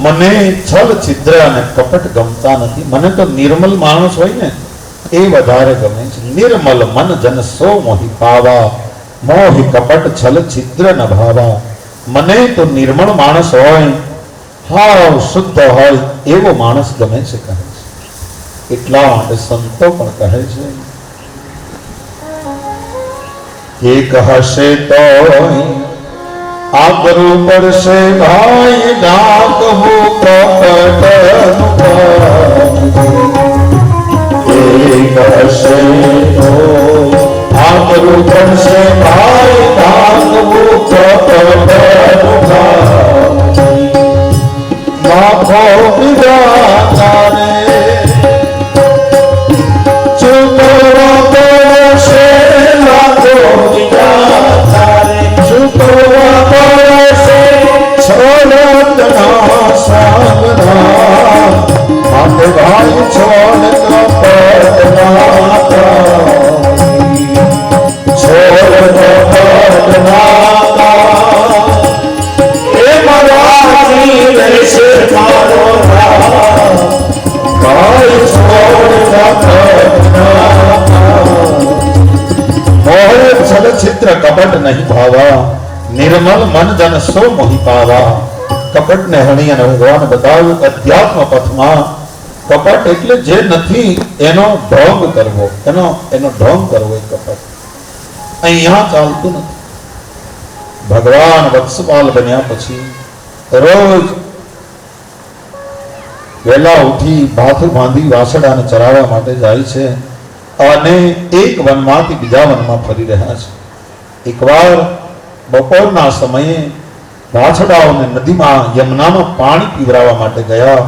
મને છલ છિદ્ર અને કપટ ગમતા નથી. મને તો નિર્મલ માણસ હોય ને એ વધારે ગમે છે. નિર્મલ મન જન સો મોહી પાવા, મોહી કપટ છલ છિદ્ર ન ભાવા. મને તો નિર્મળ માણસ હોય, હાવ શુદ્ધ હોય એવો માણસ ગમે છે કહે છે. એટલા માટે સંતો પણ કહે છે એક હશે તો આબરૂ પડશે ભાઈ, ડાકવું કપટ એક હશે તો આબરૂ પડશે ભાઈ, ડાકવું કપટ લાખો વિધાતા રે ચૂકવવા પડશે, લાખો વિધાતા રે ચૂકવવા પડશે, છોડના સાગરા માટે ભાઈ છોડ કપટ નાતા, છોડ કપટ નાતા એ મરાઠી રહેશે મારો ભાઈ છોડ કપટ નાતા. મોહ છલ છિદ્ર કપટ નહીં ભાવા, નિર્મલ મન જન સો મોહી પાવા. કપટ ને હણી અને ભગવાન બતાવ્યું અધ્યાત્મ પથમાં કપટ એટલે જે નથી એનો ઢોંગ કરવો, એનો ઢોંગ કરવો એ કપટ અહીંયા ચાલતું નથી. ભગવાન વત્સપાલ બન્યા પછી રોજ વહેલા ઉઠી ભાથું બાંધી વાસડાને ચરાવવા માટે જાય છે અને એક વનમાંથી બીજા વનમાં ફરી રહ્યા છે. એકવાર બપોરના સમયે વાછડાઓને નદીમાં યમુનામાં પાણી પીવડાવવા માટે ગયા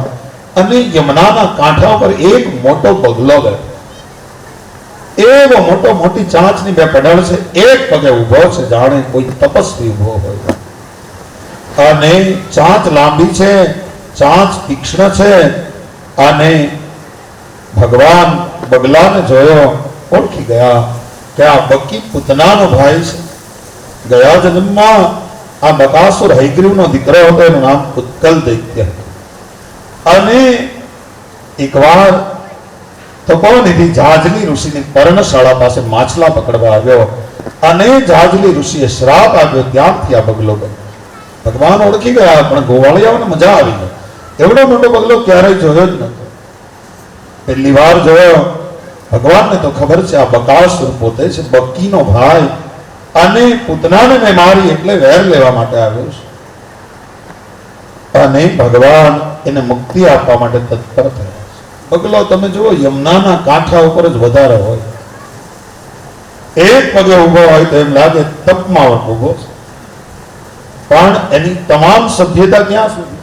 અને યમુનાના કાંઠા પર એક મોટો બગલો ગયો. એવો મોટી ચાંચની બે પડળ છે, એક પગે ઉભો છે જાણે કોઈ તપસ્વી ઉભો હોય. અને ચાંચ લાંબી છે, ચાંચ તીક્ષ્ણ છે. અને ભગવાન બગલાને જોયો, ઓળખી ગયા કે આ બકી પૂતનાનો ભાઈ છે. ગયા જન્મમાં આ બકાસુર હયગ્રીવનો દીકરો હતો, એનું નામ ઉત્કલ દૈત્ય હતું. અને એકવાર તપોનિધિ જાજલી ઋષિની પર્ણશાળા પાસે માછલા પકડવા આવ્યો અને જાજલી ઋષિએ શ્રાપ આપ્યો, ત્યાંથી આ બગલો ગયો. ભગવાન ઓળખી ગયા, પણ ગોવાળિયાઓને મજા આવી ગઈ. એવડો મોટો બગલો ક્યારેય જોયો જ નતો. પહેલી વાર જોયો. ભગવાનને તો ખબર છે આ બકાસુર પોતે છે, બકીનો ભાઈ, અને પૂતનાને મેં મારી એટલે વેર લેવા માટે આવ્યો છે. અને ભગવાન એને મુક્તિ આપવા માટે તત્પર થયા. બગલો તમે જુઓ યમુનાના કાંઠા ઉપર જ વધારે હોય, એક પગે ઉભો હોય તો એમ લાગે તપમાં ઉભો છે. પણ એની તમામ સભ્યતા ક્યાં સુધી?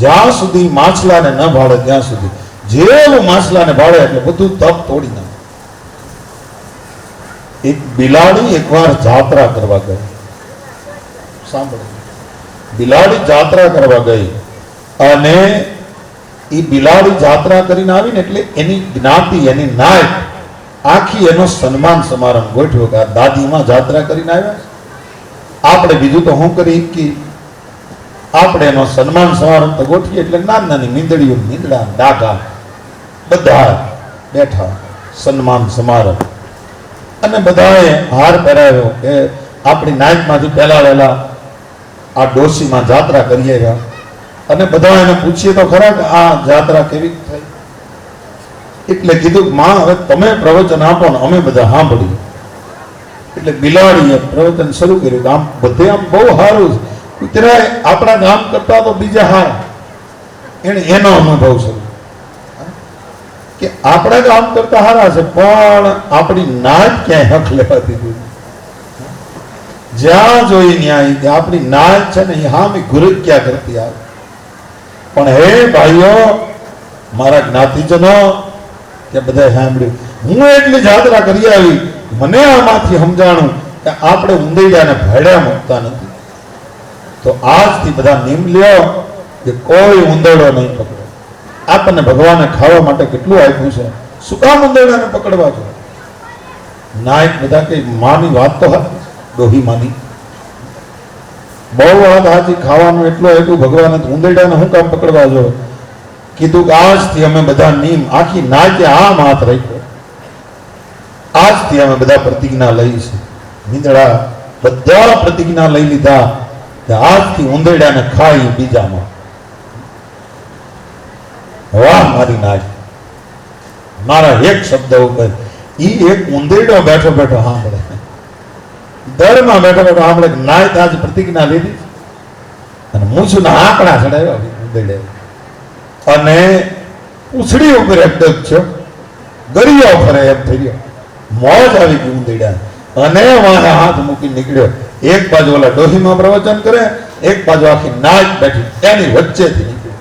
જ્યાં સુધી માછલાને ન ભાળે ત્યાં સુધી. જેવું માછલાને ભાળે એટલે બધું તપ તોડી નાખે. એક બિલાડી એકવાર જાત્રા કરવા ગઈ. સાંભળો, બિલાડી જાત્રા કરવા ગઈ અને એ બિલાડી જાત્રા કરીને આવીને એટલે એની જ્ઞાતિ, એની નાયક આખી એનો સન્માન સમારંભ ગોઠવ્યો કે આ દાદીમાં જાત્રા કરીને આવ્યા. આપણે બીજું તો શું કરી કે આપણે એનો સન્માન સમારંભ તો ગોઠવીએ એટલે નાની મીંદડીઓ, મીંદડા, ડાઘા બધા બેઠા, સન્માન સમારંભ. અને બધાએ હાર પહેરાવ્યો કે આપણી નાયકમાંથી પહેલા વહેલા આ ડોશીમાં જાત્રા કરી આવ્યા. અને બધા એને પૂછીએ તો ખરા કે આ જાત્રા કેવી થઈ. એટલે કીધું માં હવે તમે પ્રવચન આપો ને અમે બધા સાંભળીએ. એટલે બિલાડીએ પ્રવચન શરૂ કર્યું કે આમ બધે આમ બહુ સારું છે, કૂતરાએ આપણા ગામ કરતા તો બીજા હારા. એને એનો અનુભવ શરૂ કે આપણા ગામ કરતા હારા છે, પણ આપણી નાત ક્યાંય હક લેવા દીધું. જ્યાં જોઈ ન્યાય આપણી નાત છે ને એ હામી ગુરુક્યા કરતી આવે. પણ હે ભાઈઓ, મારા જ્ઞાતિજનો કે બધા સાંભળ્યું, હું એટલી જાત્રા કરી આવી, મને આમાંથી સમજાણું કે આપણે ઉંદરડાને ભેડ્યા મૂકતા નથી. તો આજથી બધા નિયમ લ્યો કે કોઈ ઉંદરડો નહીં પકડો. આપણને ભગવાને ખાવા માટે કેટલું આપ્યું છે, શું કામ ઉંદરડાને પકડવા જોઈએ? નાયક બધા કે માની વાત તો હતી, ડોહી માની. બહુ વાત હાજી, ખાવાનું એટલું ભગવાને ઉંદરડાને શું કામ પકડવા જો કીધું કે આજથી અમે બધા નિયમ આખી નાચે આમ હાથ રાખ્યો, આજથી અમે બધા પ્રતિજ્ઞા લઈ છે. મીંદડા બધા પ્રતિજ્ઞા લઈ લીધા કે આજથી ઉંદરડાને ખાઈ બીજામાં. વાહ મારી નાચ, મારા એક શબ્દ ઉપર ઈ એક ઉંદરડો બેઠો બેઠો સાંભળે, દરમાં બેઠો બેઠો સાંભળે કે નાય આજ પ્રતિજ્ઞા લીધી અને મૂછના આંકડા ચડાવ્યા ઉંદરડે અને ઉછળી ઉપર એકદમ છે ગરિયો ફરે એમ થઈ ગયો, મોજ આવી ગઈ ઉંદરડા અને વાહે હાથ મૂકી નીકળ્યો. એક બાજુ ઓલા ડોહીમાં પ્રવચન કરે, એક બાજુ આખી નાચ બેઠી, એની વચ્ચેથી નીકળ્યો.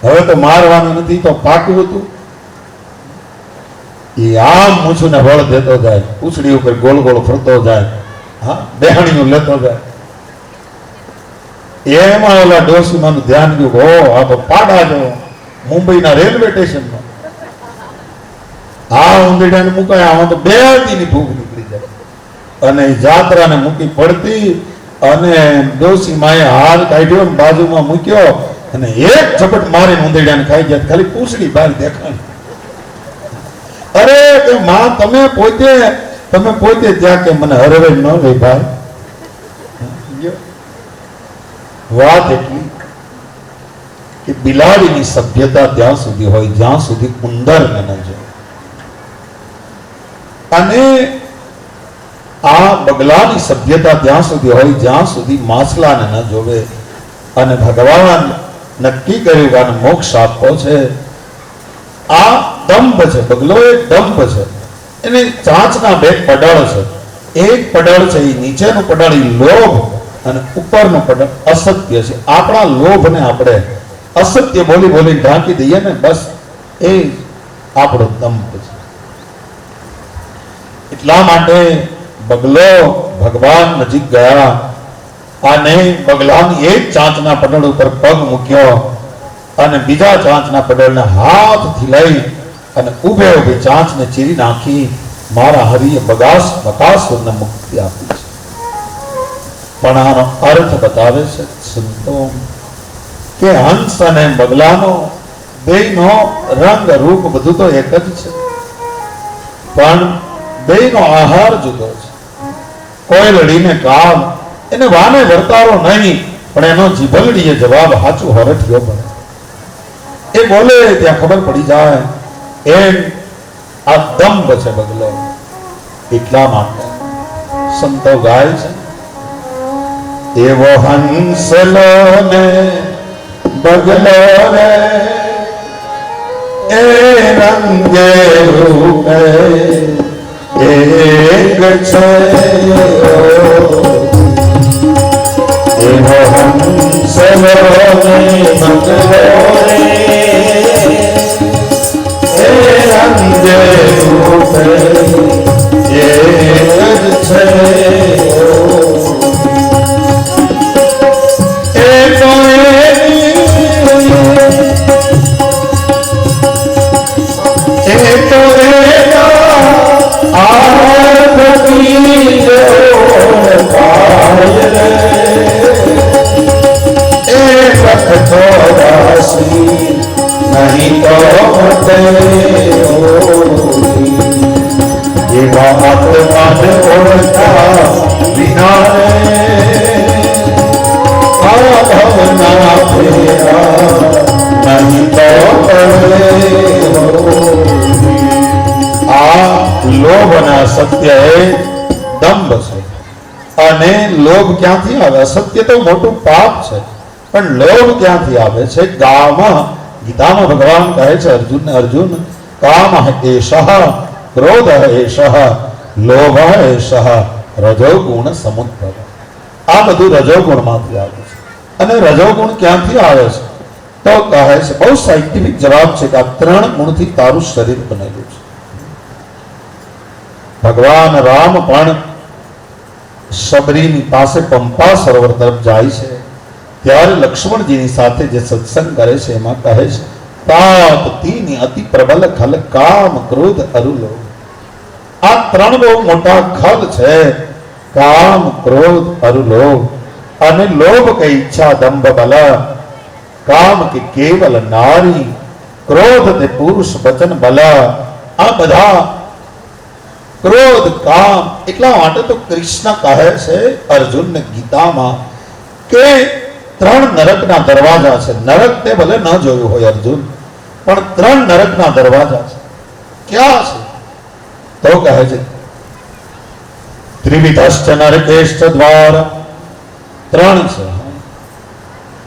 હવે તો મારવાનું નથી તો પાકું હતું. એ આમ મૂછુને વળ દેતો જાય, ઉછળી ઉપર ગોળ ગોળ ફરતો જાય, હા બેહણીઓ લેતો જાય. એમાં ઓલા ડોશીમાનું ધ્યાન ગયું, હો આ તો પાડા જો મુંબઈના રેલવે સ્ટેશનમાં આ ઉંદરડાને મુકાય, આમાં તો 2 દીની ભૂખ નીકળી જાય. અને જાત્રાને મૂકી પડતી અને ડોશી માએ હાર કાઢ્યો બાજુમાં મૂક્યો અને એક ઝપટ મારીને ઉંદરડાને ખાઈ જાય. ખાલી પૂંછડી બહાર દેખાય. અરે કે માં તમે પોતે ત્યાં કે મને હરવે ન લઈ ભાઈ. વાત એટલી કે બિલાડીની સભ્યતા ત્યાં સુધી હોય જ્યાં સુધી ઉંદરને ન જોવે, અને આ બગલાની સભ્યતા ત્યાં સુધી હોય જ્યાં સુધી માછલાને ન જોવે. અને ભગવાન નક્કી કર્યું કે આને મોક્ષ આપવો છે. આ દંભ છે, બગલો એક દંભ છે. એને ચાંચના 2 પડળ છે. એક પડળ છે એ નીચેનું પડળ એ લોભ અને ઉપરનું પડળ અસત્ય છે. આપણા લોભને આપણે અસત્ય બોલી બોલી ઢાંકી દઈએ ને, બસ એ આપણો દંભ છે. એટલા માટે બગલો ભગવાન નજીક ગયા અને બગલાની એક ચાંચના પડળ ઉપર પગ મૂક્યો અને બીજા ચાંચના પડળને હાથથી લઈ અને ઉભે ઉભે ચાંચને ચીરી નાખી. મારા હરિએ બકાસુરને મુક્તિ આપી છે. પણ આનો અર્થ બતાવે છે સંતો કે હંસ અને બગલાનો બેયનો રંગ રૂપ બધું તો એક જ છે, પણ બેયનો આહાર જુદો છે. કોઈ લડીને કામ એને વાને વર્તારો નહીં, પણ એનો જીભલડીએ જવાબ હાચું હરઠિયો પડે. એ બોલે ત્યાં ખબર પડી જાય એમ આ દંભ છે બગલો. એટલા માટે સંતો ગાય છે, એવો હંસલો ને બગલો રે એ રંગે રૂપે એક છે. એવો હંસલો ને બગલો રે એ રંગે રૂપે એક છે. नहीं तो ये बात मन ओढ़ता बिना भावना तेरा नहीं तो आ लोभ અને અસત્ય એ દંભ છે. અને લોભ ક્યાંથી આવે? અસત્ય તો મોટું પાપ છે, પણ લોભ ક્યાંથી આવે છે? ગીતામાં ભગવાન કહે છે અર્જુનને, અર્જુન કામ એષઃ ક્રોધ એષઃ લોભ એષઃ રજોગુણ સમુદ્ભવ. આ બધું રજોગુણમાંથી આવે છે. અને રજોગુણ ક્યાંથી આવે છે? તો કહે છે, બહુ સાયન્ટિફિક જવાબ છે કે આ 3 ગુણથી તારું શરીર બનેલું છે. ભગવાન રામ પણ શબરીની પાસે પંપા સરોવર તરફ જાય છે ત્યારે લક્ષ્મણજીની સાથે જે સત્સંગ કરે છે એમાં કહે છે, તાપ તીની અતિ પ્રબલ ખલ કામ ક્રોધ અરુલો. આ 3 બહુ મોટા ખલ છે, કામ ક્રોધ અરુલો. અને લોભ કે ઈચ્છા દંભ બલ કામ કે કેવલ નારી ક્રોધ તે પુરુષ વચન બલ આ બધા ક્રોધ કામ એટલા માટે તો કૃષ્ણ કહે છે અર્જુનને ગીતામાં કે 3 નરકના દરવાજા છે. નરક તે ભલે ન જોયું હોય અર્જુન, પણ 3 નરકના દરવાજા છે. ક્યાં છે? તો કહે છે ત્રિવિધશ્ચ નરકેશ્ચ દ્વાર. 3 છે.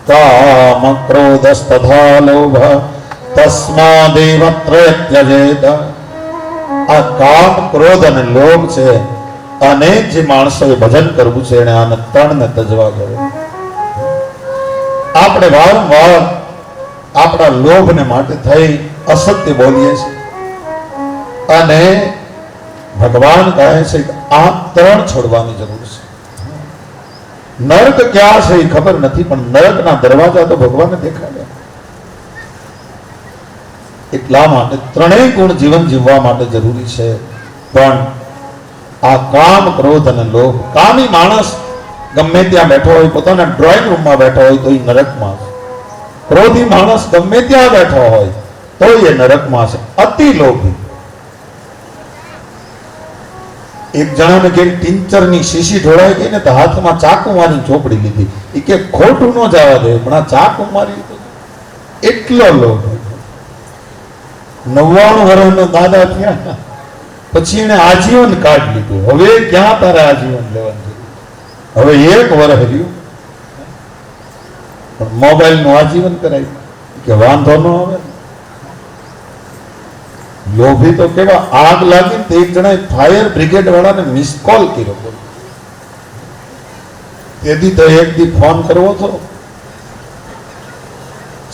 કામ ક્રોધસ્તથા લોભ તસ્માદેવ ત્રયત્યજેત. આ કામ ક્રોધ અને લોભ છે. અનેક જે માણસોએ ભજન કરવું છે એને આને 3 ને તજવા ગયો. આપણે વારંવાર આપણા લોભને માટે થઈ અસત્ય બોલીએ છીએ અને ભગવાન કહે છે કે આ 3 છોડવાની જરૂર છે. નરક ક્યાં છે એ ખબર નથી, પણ નરકના દરવાજા તો ભગવાનને દેખાડ્યા. એટલા માટે 3 ગુણ જીવન જીવવા માટે જરૂરી છે. પણ આ કામ ક્રોધ અને લોભ, કામી માણસ ગમે ત્યાં બેઠો હોય, પોતાના ડ્રોઈંગ રૂમમાં બેઠો હોય તો એ નરકમાં છે. ક્રોધી માણસ ગમે ત્યાં બેઠો હોય તો એ નરકમાં છે. અતિ લોભી. એક જણાને કે ટિંચરની શીશી ઢોળાઈ ગઈ ને તો હાથમાં ચાકુ મારી ચોપડી લીધી. એ કે ખોટું ન જવા દે, પણ આ ચાકુ મારી લીધું. એટલો લોભ. 99 વર્ષનો દાદા થયા પછી એને આજીવન કાર્ડ લીધું. હવે ક્યાં તારે આજીવન લેવાનું? હવે 1 વર્ષ રહ્યું પણ મોબાઈલ નું આજીવન કરાયું કે વાંધો ન આવે. લોભી તો કેવા, આગ લાગી તો એક જણાએ ફાયર બ્રિગેડ વાળાને મિસ કોલ કર્યો. તેથી તો એક દી ફોન કરવો હતો.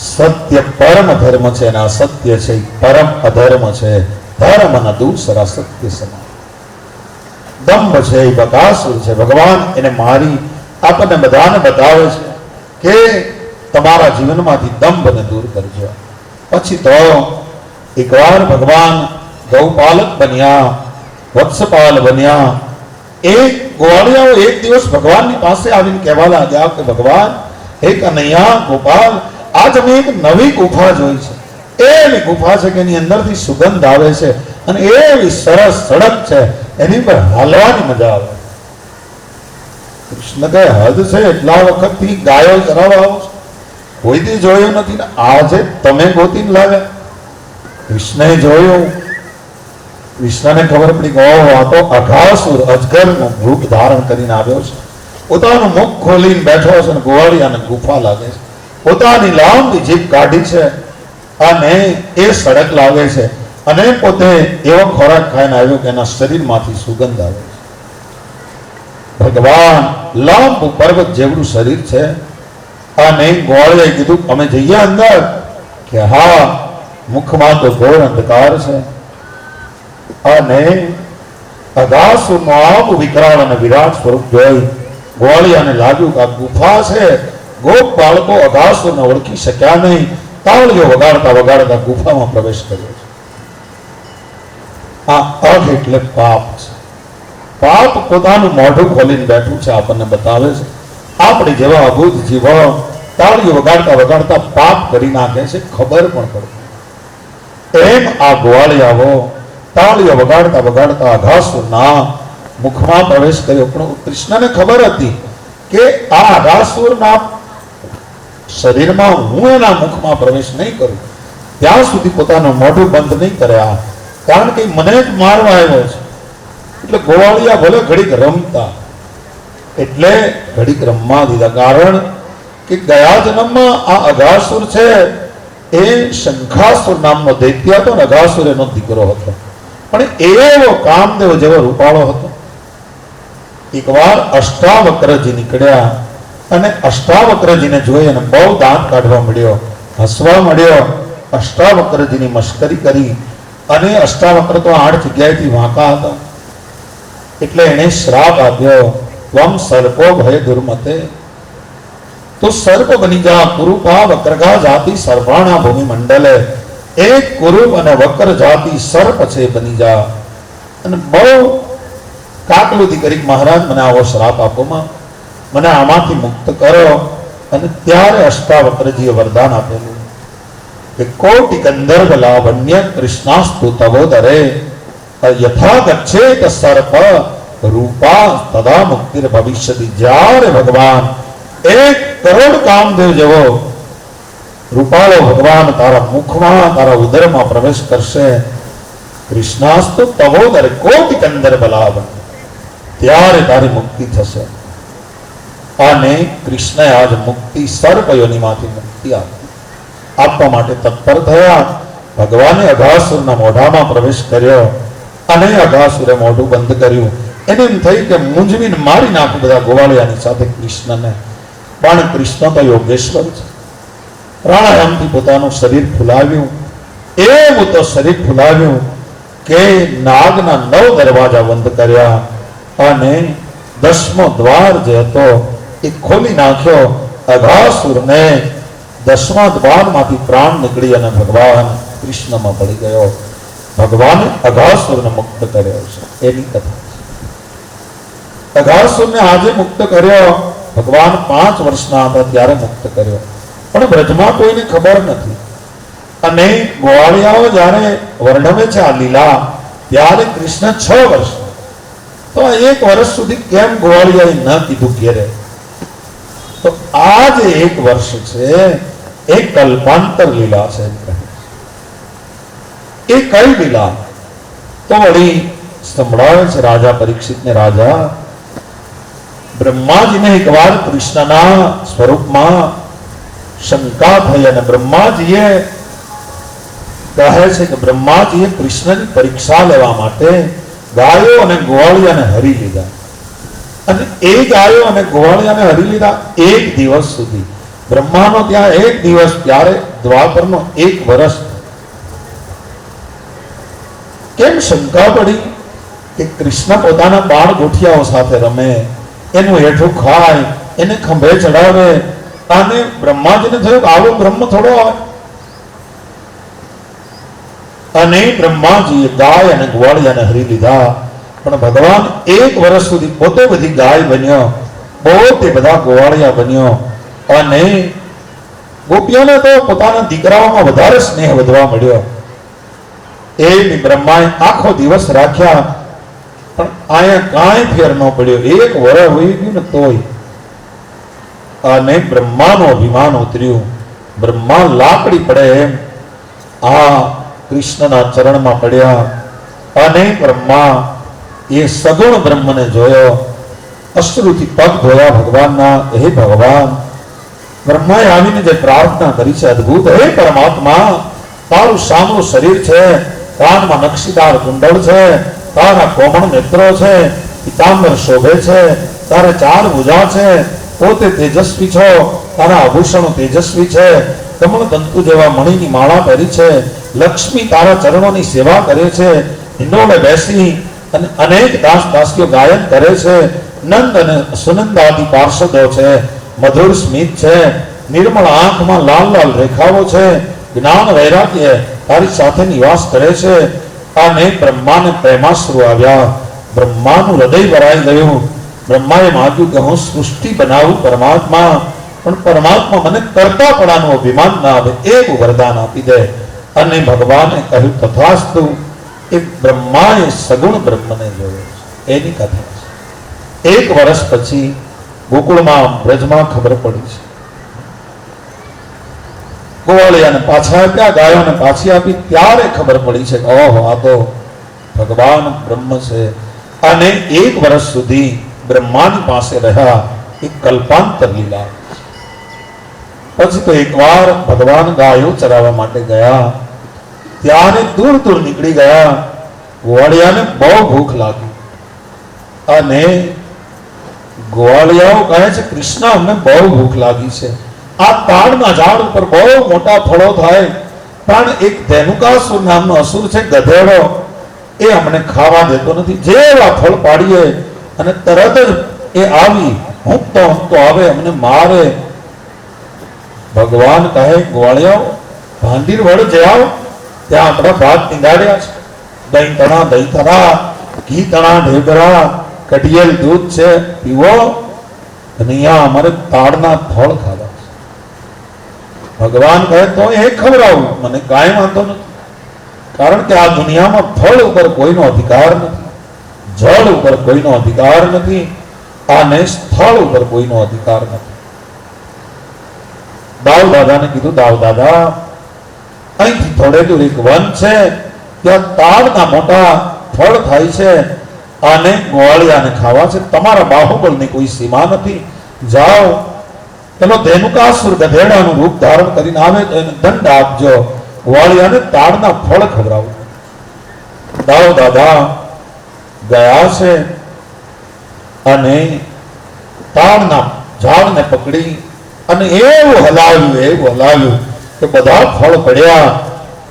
સત્ય પરમ ધર્મ છે અને અસત્ય છે પરમ અધર્મ છે. ધર્મ ન દૂસરા સત્ય સમાન. દંભ છે એ બકાસુર છે. ભગવાન એને મારી આપણને બધાને બતાવે છે કે તમારા જીવનમાંથી દંભને દૂર કરજો. પછી તો એકવાર ભગવાન ગૌપાલક બન્યા, વત્સપાલ બન્યા. એક ગોવાળિયાઓ એક દિવસ ભગવાનની પાસે આવીને કહેવા લાગ્યા કે ભગવાન, હે કનૈયા ગોપાલ, આજ અમે એક નવી ગુફા જોઈ છે. એવી ગુફા છે કે એની અંદરથી સુગંધ આવે છે અને એવી સરસ સડક છે, એની પર હાલવાની મજા આવે. કૃષ્ણ કહે હદ છે, એટલા વખતથી ગાયો ચરાવવા આવો છો, કોઈ દી જોયું નથી ને આજે તમે ગોતીને લાવ્યા. કૃષ્ણએ જોયું. કૃષ્ણને ખબર પડી કે ઓહ, આ તો અઘાસુર અજગરનું રૂપ ધારણ કરીને આવ્યો છે. પોતાનું મુખ ખોલીને બેઠો છે અને ગોવાળિયાને ગુફા લાગે છે. પોતાની લાંબી જીભ કાઢી છે અને એ સડક લાગે છે અને પોતે એવો ખોરાક ખાઈને આવ્યો કે એના શરીરમાંથી સુગંધ આવે છે. ભગવાન લાંબુ પર્વત જેવડું શરીર છે અને ગોવાળિયાએ કીધું અમે જઈએ અંદર? કે હા. મુખમાં તો ઘોર અંધકાર છે અને અઘાસુરનો આવું વિકરાળ અને વિરાટ સ્વરૂપ જોઈ ગોવાળિયાને લાગ્યું કે આ ગુફા છે. ગોપ બાળકો અઘાસુરને ઓળખી શક્યા નહીં. તાળીઓ વગાડતા વગાડતા ગુફામાં પ્રવેશ કર્યો છે. આ અઘ એટલે પાપ છે. પાપ પોતાનું મોઢું ખોલીને બેઠું છે, આપણને બતાવે છે. આપણે જેવા અભૂત જીવો તાળીઓ વગાડતા વગાડતા પાપ કરી નાખે છે, ખબર પણ પડે. એમ આ ગોવાળિયાઓ તાળીઓ વગાડતા વગાડતા અઘાસુરના મુખમાં પ્રવેશ કર્યો. પણ કૃષ્ણને ખબર હતી કે આ અઘાસુરના શરીરમાં હું એના મુખમાં પ્રવેશ નહીં કરું ત્યાં સુધી પોતાનું મોઢું બંધ નહીં કર્યા, કારણ કે મને જ મારવા આવ્યો છે. એટલે ગોવાળિયા ભલે ઘડીક રમતા, એટલે ઘડીક રમવા દીધા. કારણ કે ગયા જન્મમાં આ અઘાસુર છે એ શંખાસુર નામનો દૈત્ય હતો ને અઘાસુર એનો દીકરો હતો. પણ એવો કામદેવ જેવો રૂપાળો હતો. એકવાર અષ્ટાવક્રજી નીકળ્યા અને અષ્ટાવક્રજીને જોઈ અને બહુ દાંત કાઢવા મળ્યો, હસવા મળ્યો. અષ્ટાવક્રજીની મશ્કરી કરી અને અષ્ટાવક્ર તો 8 જગ્યાએથી વાંકા હતા. એટલે એને શ્રાપ આપ્યો, ત્વમ સર્પો ભય દુર્મતે, તો સર્પ બની જા. કુરૂપા વક્રગા જાતિ સર્વાણા ભૂમિ મંડલે. એક કુરૂપ અને વક્ર જાતિ સર્પ છે, બની જા. અને બહુ કાકલુદી કરી મહારાજ મને આવો શ્રાપ આપોમાં. મને આમાંથી મુક્ત કરો. અને ત્યારે અષ્ટાવક્રજીએ વરદાન આપેલું કે કોટિ ગંધર્વ લાવણ્ય કૃષ્ણાસ્તુ તવોદરે યથા ગચ્છેત સર્પ રૂપા તદા મુક્તિર ભવિષ્યતિ. જ્યારે ભગવાન 1 કરોડ કામદેવ જેવો રૂપાળો ભગવાન તારા મુખમાં તારા ઉદરમાં પ્રવેશ કરશે, કૃષ્ણાસ્તુ તવોદરે કોટિ ગંધર્વ લાવણ્ય, ત્યારે તારી મુક્તિ થશે. અને કૃષ્ણએ આજ મુક્તિ સર્પ યોનિમાંથી મુક્તિ આપવા માટે તત્પર થયા. ભગવાને અઘાસુરના મોઢામાં પ્રવેશ કર્યો અને અઘાસુરે મોઢું બંધ કર્યું. એને એમ થઈ કે મૂંઝવીને મારી નાખું બધા ગોવાળિયાની સાથે કૃષ્ણને. પણ કૃષ્ણ તો યોગેશ્વર છે. પ્રાણાયામથી પોતાનું શરીર ફૂલાવ્યું. એવું તો શરીર ફૂલાવ્યું કે નાગના 9 દરવાજા બંધ કર્યા અને 10મો દ્વાર જે હતો એ ખોલી નાખ્યો. અઘાસુરને 10મા દ્વારમાંથી પ્રાણ નીકળી અને ભગવાન કૃષ્ણમાં પડી ગયો. ભગવાને અઘાસુરને મુક્ત કર્યો છે, એની કથા. અઘાસુરને આજે મુક્ત કર્યો. ભગવાન 5 વર્ષના હતા ત્યારે મુક્ત કર્યો, પણ બ્રજમાં કોઈને ખબર નથી. અને ગોવાળિયાઓ જ્યારે વર્ણવે છે આ લીલા, ત્યારે કૃષ્ણ 6 વર્ષ. તો 1 વર્ષ સુધી કેમ ગોવાળિયાએ ન કીધું ઘેરે? તો આ જે 1 વર્ષ છે એ કલ્પાંતર લીલા છે. એ કઈ લીલા? તો વળી સંભળાવે છે રાજા પરીક્ષિતને. રાજા, બ્રહ્માજીને એકવાર કૃષ્ણના સ્વરૂપમાં શંકા થઈ અને બ્રહ્માજીએ કહે છે કે બ્રહ્માજીએ કૃષ્ણની પરીક્ષા લેવા માટે ગાયો અને ગોવાળિયાને હરી લીધા. અને એ ગાયો અને ગોવાળિયાને હરી લીધા 1 દિવસ સુધી. બ્રહ્માનો ત્યાં 1 દિવસ, ત્યારે દ્વાપરનો 1 વર્ષ. કેમ શંકા પડી કે કૃષ્ણ પોતાના બાળ ગોઠિયાઓ સાથે રમે, એનું હેઠું ખાય, એને ખંભે ચડાવે. અને બ્રહ્માજીને થયું કે આવો બ્રહ્મ થોડો આવે. અને બ્રહ્માજીએ ગાય અને ગોવાળિયાને હરી લીધા. પણ ભગવાન 1 વર્ષ સુધી પોતે બધી ગાય બન્યો, પોતે બધા ગોવાળિયા બન્યો. અને ગોપીઓને તો પોતાના દીકરાઓમાં વધારે સ્નેહ વધવા મળ્યો. એ બ્રહ્માએ આખો દિવસ રાખ્યા, પણ અહીંયા કાંઈ ફેર ન પડ્યો. 1 વર્ષ હોઈ ગયું ને તોય. અને બ્રહ્માનું અભિમાન ઉતર્યું. બ્રહ્મા લાકડી પડે એમ આ કૃષ્ણના ચરણમાં પડ્યા. અને બ્રહ્મા એ સગુણ બ્રહ્મને જોયો, અશ્રુથી પગ ધોયા ભગવાનના. હે ભગવાન, બ્રહ્માએ આવીને જે પ્રાર્થના કરી છે અદ્ભુત. હે પરમાત્મા, તારું સામનું શરીર છે, કાનમાં નકશીદાર કુંડળ છે, તારા કોમળ નેત્રો છે, પિતાંબર શોભે છે, તારે 4 ભુજા છે, પોતે તેજસ્વી છો, તારા આભૂષણો તેજસ્વી છે, કમળ તંતુ જેવા મણીની માળા પહેરી છે, લક્ષ્મી તારા ચરણોની સેવા કરે છે, હિંડોળે બેસી અને અનેક દાસ દાસીઓ ગાયન કરે છે, નંદ અને સુનંદ આદિ પાર્ષદો છે, મધુર સ્મિત છે, નિર્મળ આંખમાં લાલ લાલ રેખાઓ છે, જ્ઞાન વૈરાગ્ય તારી સાથે નિવાસ કરે છે. અને બ્રહ્માને પ્રેમાશ્રુ આવ્યા. બ્રહ્માનું હૃદય ભરાઈ ગયું. બ્રહ્માએ માગ્યું કે હું સૃષ્ટિ બનાવું પરમાત્મા, પણ પરમાત્મા મને કરતાપણાનું અભિમાન ના આવે એવું વરદાન આપી દે. અને ભગવાને કહ્યું તથાસ્તુ. એ બ્રહ્માએ સગુણ બ્રહ્મને જોયો. એની કથા છે. 1 વર્ષ પછી ગોકુળમાં બ્રજમાં ખબર પડી છે. ગોવાળિયાને પાછા આપ્યા, ગાયોને પાછી આપી. ત્યારે ખબર પડી છે કે ઓહો, આ તો ભગવાન બ્રહ્મ છે. અને 1 વર્ષ સુધી બ્રહ્માની પાસે રહ્યા. એ કલ્પાંતર લીલા. પછી તો એકવાર ભગવાન ગાયો ચરાવવા માટે ગયા, ત્યારે દૂર દૂર નીકળી ગયા. ગોવાળિયાને બહુ ભૂખ લાગી. અને ગોવાળિયાઓ કહે છે કૃષ્ણ, અમને બહુ ભૂખ લાગી છે. આ તાડના ઝાડ ઉપર બહુ મોટા ફળો થાય, પણ એક ધેનુકાસુર નામનો અસુર છે, ગધેડો, એ અમને ખાવા દેતો નથી. જેવા ફળ પાડીએ અને તરત જ એ આવી હુંકતો આવે, અમને મારે. ભગવાન કહે ગોવાળિયાઓ, ભાંડીર વડ જાઓ, ત્યાં આપણા ભાત પીંગાડ્યા છે. દહીં તણા, ઘી તણા, ઢેબરા, કઢિયેલ દૂધ છે, પીવો. અને અહીંયા અમારે તાડના ફળ ખાવા છે. ભગવાન કહે તો એ ખવડાવું, મને કાંઈ વાંધો નથી, કારણ કે આ દુનિયામાં ફળ ઉપર કોઈનો અધિકાર નથી, જળ ઉપર કોઈનો અધિકાર નથી, અને સ્થળ ઉપર કોઈનો અધિકાર નથી. દાવ દાદાને કીધું, દાવ દાદા અહીંથી થોડે દૂર એક વન છે, ત્યાં તાડના મોટા ફળ થાય છે અને ગોવાળિયાને ખાવા છે. તમારા બાહુબળની કોઈ સીમા નથી, જાઓ. પેલો ધેનુકાસુર ગધેડાનું રૂપ ધારણ કરીને આવે તો એને દંડ આપજો, ગોવાળિયાને તાડના ફળ ખવડાવો. દાવ દાદા ગયા છે અને તાડના ઝાડને પકડી અને એવું હલાવ્યું કે બધા ફળ પડ્યા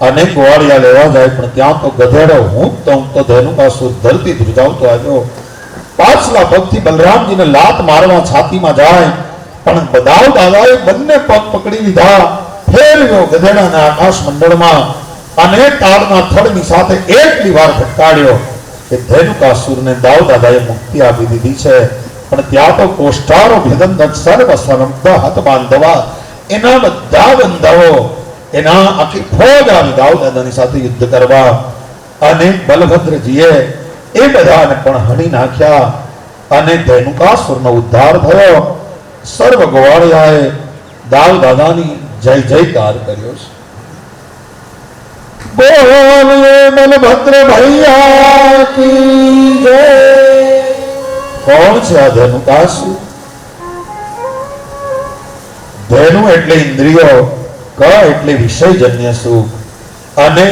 અને ગોવાળિયા લેવા જાય, પણ ત્યાં તો ગધેડો ઊંઘતો ધેનુકાસુર ધરતી ધ્રુજાવતો આવ્યો. પાછલા પગથી બલરામજીને લાત મારવા છાતીમાં જાય, પણ દાવ દાદાએ બંને પગ પકડી લીધા, ફેરવ્યો ગધેડાને આકાશ મંડળમાં અને તાડના થડની સાથે એટલી વાર ફટકાડ્યો કે ધેનુકાસુરને દાવ દાદાએ મુક્તિ આપી દીધી છે. પણ ત્યાં તો કોષ્ટારો ભેદંત સર્વ સંરબ્ધ હાથ બાંધવા, એના બધા બંધાઓ, એના આખી ફોજ આવી દાવ દાદાની સાથે યુદ્ધ કરવા, અને બલભદ્રજીએ એ બધાને પણ હણી નાખ્યા અને ધેનુકાસુરનો ઉદ્ધાર થયો. સર્વ ગોવાળિયાએ દાવ દાદાની જય જયકાર કર્યો છે. બોલે બલભદ્ર ભૈયા કી જય. કોણ છે આ ધેનુકાસુર? ધેનુ એટલે ઇન્દ્રિયો, ક એટલે વિષયજન્ય સુખ, અને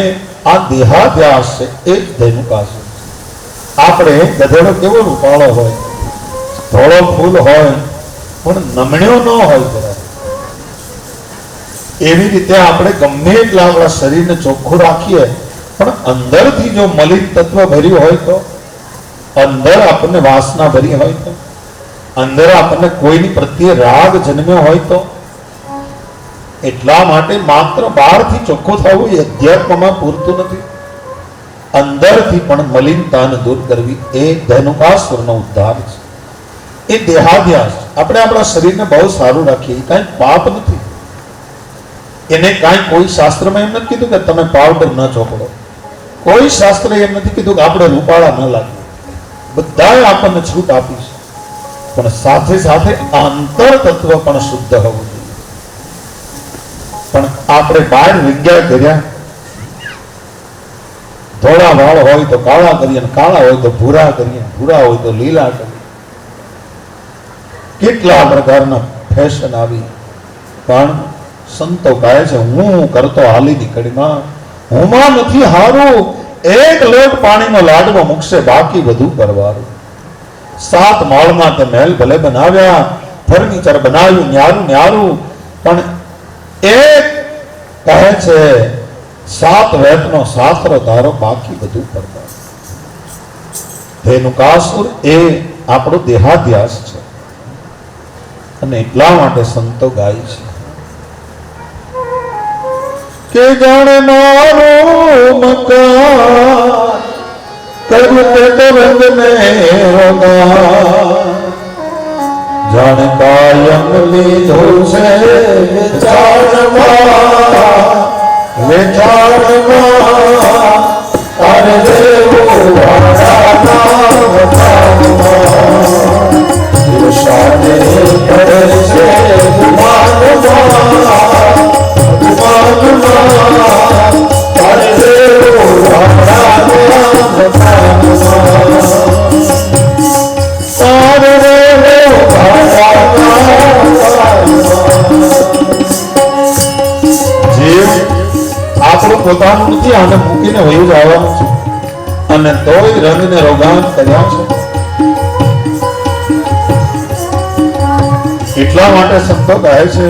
આ દેહાધ્યાસ છે એ જ ધેનુકાસુર. આપણે ગધેડો કેવો રૂપાળો હોય, ધોળો ફૂલ હોય, પણ નમણ્યો ન હોય જરા. એવી રીતે આપણે ગમે એટલા આપણા શરીરને ચોખ્ખું રાખીએ, પણ અંદરથી જો મલિન તત્વ ભર્યું હોય તો, અંદર આપણને વાસના ભરી હોય તો, અંદર આપણને કોઈની પ્રત્યે રાગ જન્મ્યો હોય તો, એટલા માટે માત્ર બહારથી ચોખ્ખું થવું એ અધ્યાત્મમાં પૂરતું નથી. અંદરથી પણ મલિનતાને દૂર કરવી એ ધેનુકાસુરનો ઉદ્ધાર છે. એ દેહાધ્યાસ. આપણે આપણા શરીરને બહુ સારું રાખીએ, એ કાંઈ પાપ નથી. એને કાંઈ કોઈ શાસ્ત્રમાં એમ નથી કીધું કે તમે પાવડર ન ચોપડો, કોઈ શાસ્ત્ર એમ નથી કીધું કે આપણે રૂપાળા ન લાગીએ. બધાએ આપણને છૂટ આપી છે, પણ સાથે સાથે આંતર તત્વ પણ શુદ્ધ હોવું જોઈએ. પણ આપણે બહાર વિજ્ઞા કર્યા, ધોળા વાળ હોય તો કાળા કરીએ, કાળા હોય તો ભૂરા કરીએ, ભૂરા હોય તો લીલા કરીએ. કેટલા પ્રકારના ફેશન આવી, પણ સંતો કહે છે હું કરતો હાલી નીકળીમાં, હુંમાં નથી હારું, એક લોટ પાણીનો લાડવો મૂકશે, બાકી બધું કરવાનું. 7 માળમાં તે મહેલ ભલે બનાવ્યા, ફર્નિચર બનાવ્યું, ન્યારું, પણ એક કહે છે 7 વેતનો સાસરો તારો, બાકી બધું કરવાનું. ધેનુકાસુર એ આપણો દેહાધ્યાસ છે, અને એટલા માટે સંતો ગાય છે કે જાણે મારું મકાન કર્યું તે તો રંગ ને રોગા, જાણે કાયમ લીધું છે વેચાણમાં, તારે દેવું વાળાના શાને કરે છે આપણું પોતાનું નથી, આને મૂકીને વયું જવાનું છે, અને તોય રંગને રોગાન કર્યા છે. એટલા માટે સંતો કહે છે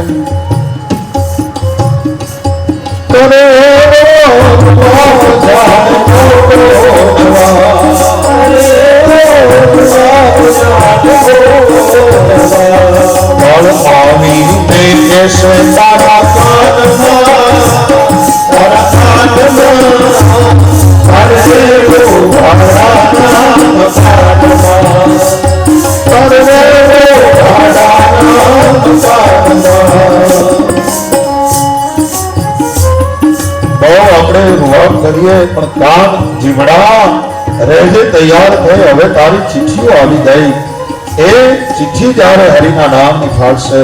આપણે રૂવાબ કરીએ પણ કાન જીવડા રહેજે તૈયાર થઈ, હવે તારી ચિઠ્ઠીઓ આવી ગઈ. એ ચિઠ્ઠી જ્યારે હરિના નામની ફાળશે,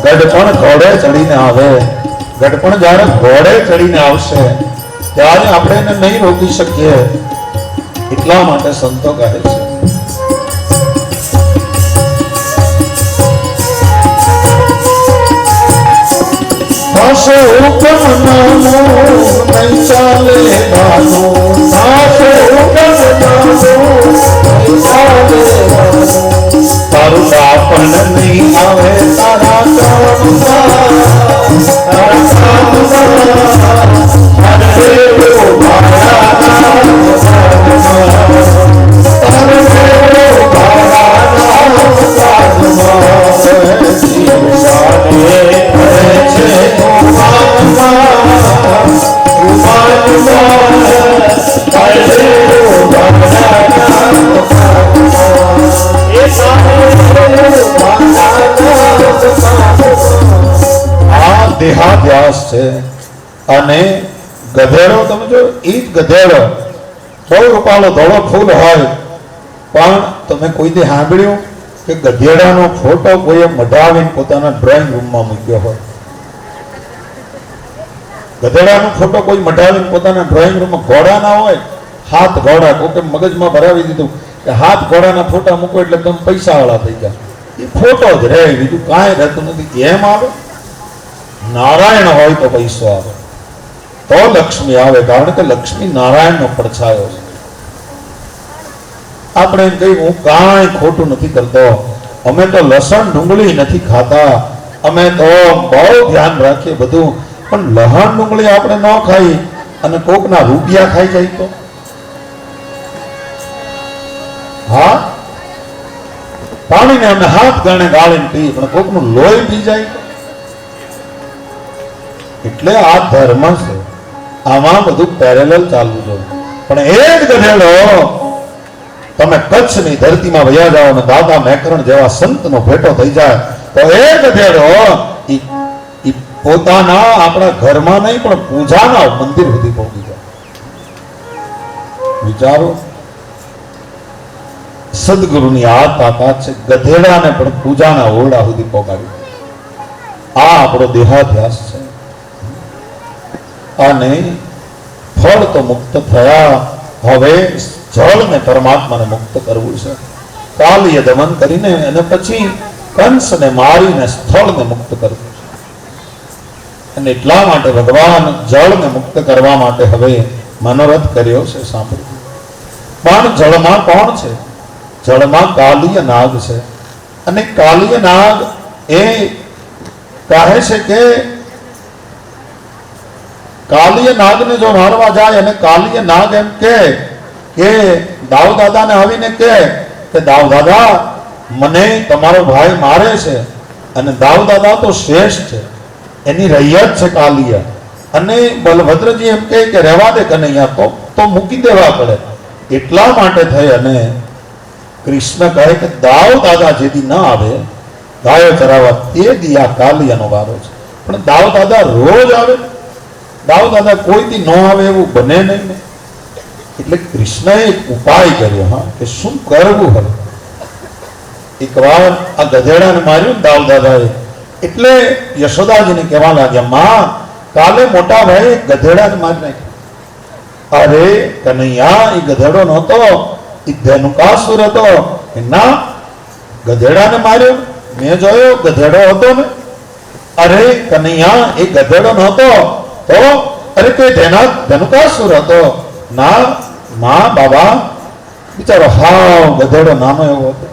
ગઢપણ ઘોડે ચડીને આવે, ગઢપણ જ્યારે ઘોડે ચડીને આવશે ત્યારે આપણે એને નહીં રોકી શકીએ. એટલા માટે સંતો કહે છે આસો હુકમ નાનો નહીં ચાલે બાનો, આસો હુકમ નાનો નહીં ચાલે બાનો, તારું દાપણ નહીં આવે તારા કામમાં, તારા કામમાં અરે ઓ મારા નામ તારે ઓ મારા નામ સાધમાં જીવ સાને છે દેહાધ્યાસ છે. અને ગધેડો તમે જો, એ જ ગધેડો બહુ રૂપાળો ધોળો ફૂલ હોય, પણ તમે કોઈ દે સાંભળ્યું કે ગધેડાનો ફોટો કોઈએ મઢાવીને પોતાના ડ્રોઈંગ રૂમમાં મૂક્યો હોય? ગધેડાનો ફોટો કોઈ મઢાવીને પોતાના ડ્રોઈંગ રૂમમાં, ઘોડાના હોય હાથ ઘોડા, કોઈ મગજમાં ભરાવી દીધું કે હાથ ઘોડાના ફોટા મૂકો એટલે તમે પૈસા વાળા થઈ ગયા. એ ફોટો જ રહે, બીજું કાંઈ રહેતું નથી. એમ આવે નારાયણ હોય તો પૈસો આવે, તો લક્ષ્મી આવે, કારણ કે લક્ષ્મી નારાયણનો પડછાયો છે. આપણે એમ કહ્યું હું કાંઈ ખોટું નથી કરતો, અમે તો લસણ ડુંગળી નથી ખાતા, અમે તો બહુ ધ્યાન રાખીએ બધું, પણ લહણ ડુંગળી આપણે ન ખાઈ અને કોકના રૂપિયા ખાઈ જાય તો? હા, પાણીને અમે હાથ ગણે ગાળીને પી, પણ કોકનું લોહી પી જાય તો? એટલે આ ધર્મ છે, આમાં બધું પેરેલલ ચાલવું જોઈએ. પણ એ જ ગધેડો તમે કચ્છની ધરતીમાં વયા જાઓ અને દાદા મેકરણ જેવા સંતનો ભેટો થઈ જાય તો એ ગધેડો પોતાના આપણા ઘરમાં નહીં પણ પૂજાના મંદિર સુધી પહોંચી જાય. વિચારો, સદગુરુની આ તાકાત છે, ગધેડાને પણ પૂજાના ઓરડા સુધી પહોંચાડી. આ આપણો દેહાધ્યાસ છે. અને ફળ તો મુક્ત થયા, હવે જળને પરમાત્માને મુક્ત કરવું છે. કાલીય દમન કરીને અને પછી કંસને મારીને સ્થળને મુક્ત કરવું છે. અને એટલા માટે ભગવાન જળને મુક્ત કરવા માટે હવે મનોરથ કર્યો છે. સાંભળ્યું? પણ જળમાં કોણ છે? જળમાં કાલીય નાગ છે. અને કાલીય નાગ એ કહે છે કે કાલીય નાગને જો મારવા જાય અને કાલીય નાગ એમ કે દાવ દાદાને આવીને કે દાવ દાદા મને તમારો ભાઈ મારે છે, અને દાવ દાદા તો શ્રેષ્ઠ છે, એની રૈયત છે કાલીય, અને બલભદ્રજી એમ કે રહેવા દે કનૈયા, તો મૂકી દેવા પડે. એટલા માટે થઈ અને કૃષ્ણ કહે કે દાવ દાદા જેથી ન આવે ગાયો ચરાવવા, તે દી આ કાલીયાનો વારો છે. પણ દાવ દાદા રોજ આવે, દાવ દાદા કોઈથી ન આવે એવું બને નહીં ને. એટલે કૃષ્ણએ એક ઉપાય કર્યો, હા, કે શું કરવું હવે. એકવાર આ ગધેડાને માર્યું ને દાવ દાદાએ, એટલે યશોદાજીને કહેવા લાગ્યા, માં કાલે મોટા ભાઈ ગધેડાને મારી નાખ્યો. અરે કનૈયા, એ ગધેડો નહોતો, એ ધનુકાસુર હતો. ના, ગધેડાને માર્યો, મેં જોયો ગધેડો હતો ને. અરે કનૈયા, એ ગધેડો નહોતો તો? અરે કોઈ ધનુકાસુર હતો. ના માં બાબા, બિચારો હાવ ગધેડો નાનો એવો હતો.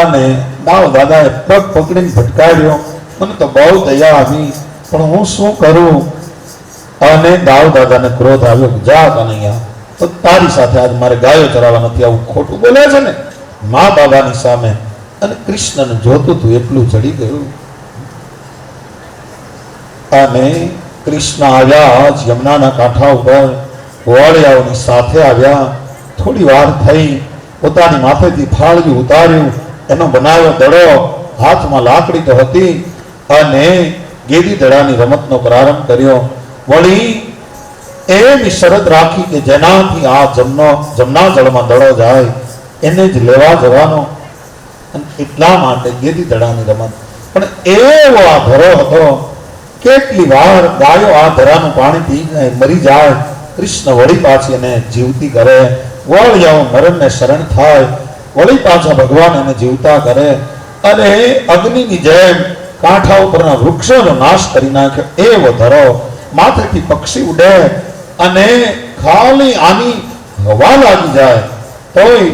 અને દાવ દાદાએ પગ પકડીને ભટકાડ્યો. મને તો બહુ દયા આવી, પણ હું શું કરું? અને દાવ દાદાને ક્રોધ આવ્યો, જા કનૈયા, તો તારી સાથે આજ મારે ગાયો ચરાવવા નથી, આવું ખોટું બોલે છે ને મા બાબાની સામે. અને કૃષ્ણને જોતું હતું એટલું ચડી ગયું. અને કૃષ્ણ આવ્યા યમુનાના કાંઠા ઉપર, વોળિયાઓની સાથે આવ્યા. થોડી વાર થઈ, પોતાની માથેથી ફાળિયું ઉતાર્યું, એનો બનાવ્યો દડો, હાથમાં લાકડી તો હતી, અને ગેડી દડાની રમતનો પ્રારંભ કર્યો. વળી એવી શરત રાખી કે જેનાથી આ જમના જળમાં દડો જાય એને જ લેવા જવાનો. અને એટલા માટે ગેદી દડાની રમત. પણ એવો આ ધરો હતો, કેટલી વાર ગાયો આ ધરાનું પાણી પી જાય મરી જાય, કૃષ્ણ વળી પાછી એને જીવતી કરે, વળી આવો મરણને શરણ થાય, વળી પાછા ભગવાન એને જીવતા કરે. અને અગ્નિની જેમ કાંઠા ઉપરના વૃક્ષોનો નાશ કરી નાખ્યો એવો ધરો. માથેથી પક્ષી ઉડે અને ખાલી આની હવા લાગી જાય તોય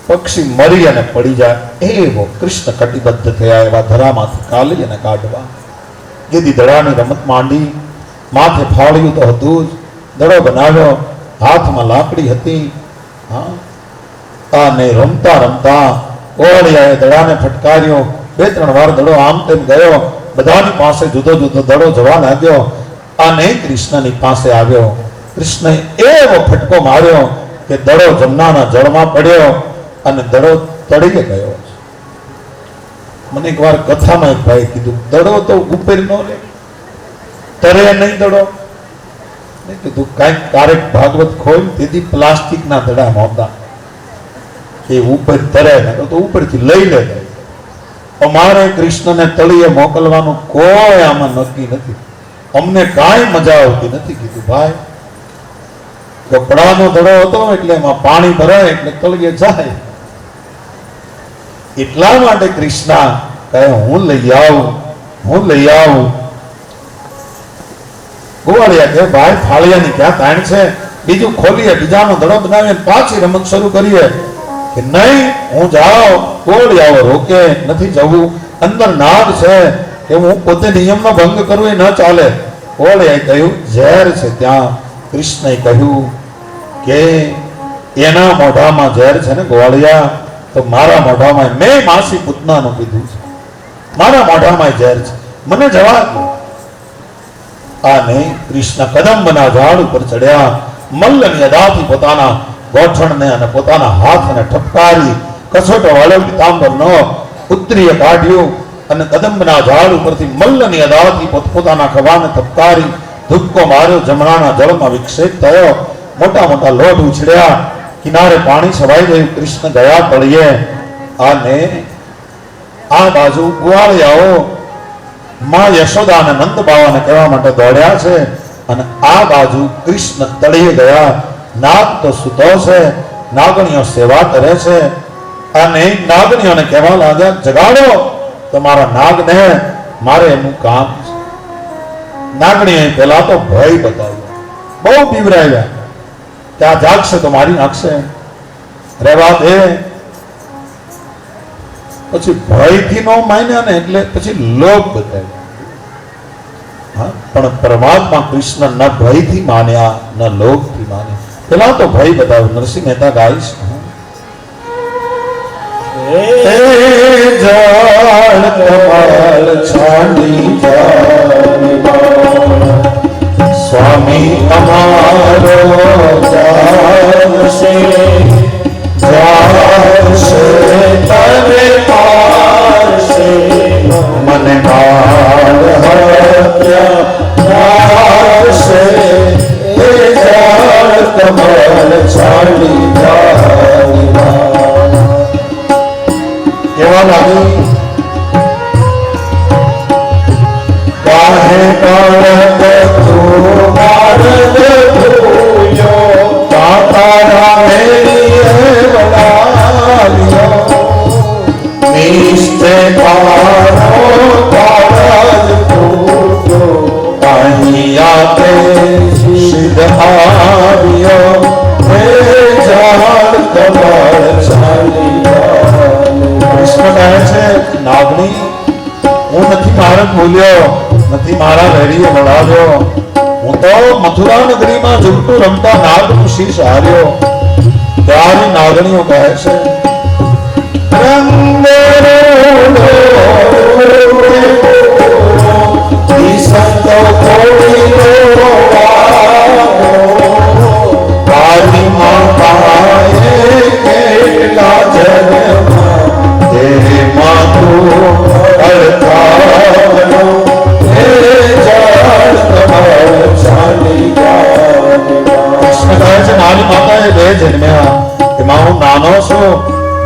પક્ષી મરી અને પડી જાય એવો કૃષ્ણ કટિબદ્ધ થયા એવા ધરામાંથી કાલી અને કાઢવા. ગેદી દડાની રમત માંડી. માથે ફાળ્યું તો હતું જ, દડો બનાવ્યો, હાથમાં લાકડી હતી. અને રમતા રમતા ઓળિયાએ દડાને ફટકાર્યો. 2-3 વાર દડો આમ તેમ ગયો. બધાની પાસે જુદો જુદો દડો જવા લાગ્યો અને કૃષ્ણની પાસે આવ્યો. કૃષ્ણએ એવો ફટકો માર્યો કે દડો જમનાના જળમાં પડ્યો અને દડો તળી ગયો. મને એક વાર કથામાં એક ભાઈ કીધું, દડો તો ઉપર નો લે, તરે નહીં દડો. મેં કીધું કાંઈક કારેક ભાગવત ખોલ, તેથી પ્લાસ્ટિકના દડા નહોતા એ ઉપર તરે ને તો ઉપરથી લઈ લે. અમારે કૃષ્ણને તળીએ મોકલવાનું કોઈ આમાં નક્કી નથી, અમને કાંઈ મજા આવતી નથી. કીધું ભાઈ, કપડાનો દડો હતો એટલે એમાં પાણી ભરાય એટલે તળીએ જાય. એટલા માટે કૃષ્ણ કહે હું લઈ આવું, હું લઈ આવું. ગોવાળિયા કે ભાઈ ફાળિયાની ક્યાં તાણ છે, બીજું ખોલીએ, બીજાનો દડો બનાવીએ, પાછી રમત શરૂ કરીએ. કે નહીં, હું જાઉં. ગોવાળિયાઓ રોકે, નથી જવું, અંદર નાગ છે કે હું પોતે નિયમનો ભંગ કરું એ ન ચાલે. ગોવાળિયાએ કહ્યું ઝેર છે ત્યાં. કૃષ્ણએ કહ્યું કે એના મોઢામાં ઝેર છે ને ગોવાળિયા, તો મારા મોઢામાં મેં માસી પૂતનાનું પીધું છે, મારા મોઢામાં ઝેર છે, મને જવા દો. અને કૃષ્ણ કદંબના ઝાડ ઉપર ચડ્યા. મલ્લની અદાથી પોતાના ગોઠણને અને પોતાના હાથને ઠપકારી કસોટો વાળો પિતાંબરનો ઉત્તરીય કાઢ્યું અને કદંબના ઝાડ ઉપરથી મલ્લની અદાથી પોતાના ખભાને ઠપકારી ધુક્કો માર્યો. જમણાના જળમાં વિક્ષેપ થયો. મોટા મોટા લોટ ઉછળ્યા. કિનારે પાણી છવાઈ ગયું. કૃષ્ણ ગયા તળિયે. અને આ બાજુ ગુવાળિયાઓ માં યશોદા અને નંદ બાવાને કહેવા માટે દોડ્યા છે. અને આ બાજુ કૃષ્ણ તળિયે ગયા. નાગ તો સૂતો છે, નાગણીઓ સેવા કરે છે. અને નાગણીઓને કહેવા લાગ્યા જગાડો તમારા નાગને, મારે એનું કામ છે. નાગણીએ પેલા તો ભય બતાવ્યો, બહુ બીવરાવ્યા, ત્યાં જાગશે તો મારી નાખશે, રહેવા દે. પછી ભયથી નો માન્યા ને એટલે પછી લોભ બતાવ્યો. પણ પરમાત્મા કૃષ્ણ ન ભયથી માન્યા ન લોભથી માન્યા, પેલા તો ભય બતાવ્યો. નરસિંહ મહેતા ગાઈશ સ્વામી અમારો જાગશે, જાગશે તને પારશે, મને બાળ હત્યા રાખશે, એ જાળ કમળ છાડી કેવા લાગી. કાહે કાળક તું માર્ગ ધોયો, કાંતારા મેરી વડાલ્યો, નિશ્ચય તારો કાળજ ફૂટ્યો, અહીંયા તે સિદ્ધ આવ્યો, હે જાળ કમળ છાડી. કૃષ્ણ કહે છે નાગણી, હું નથી માર્ગ ભૂલ્યો, નથી મારા વેરીએ વળાવ્યો, હું તો મથુરા નગરીમાં ઝૂલતું રમતા નાગનું શીશ હાર્યો. ત્યારે નાગણીઓ કહે છે કૃષ્ણ કહે છે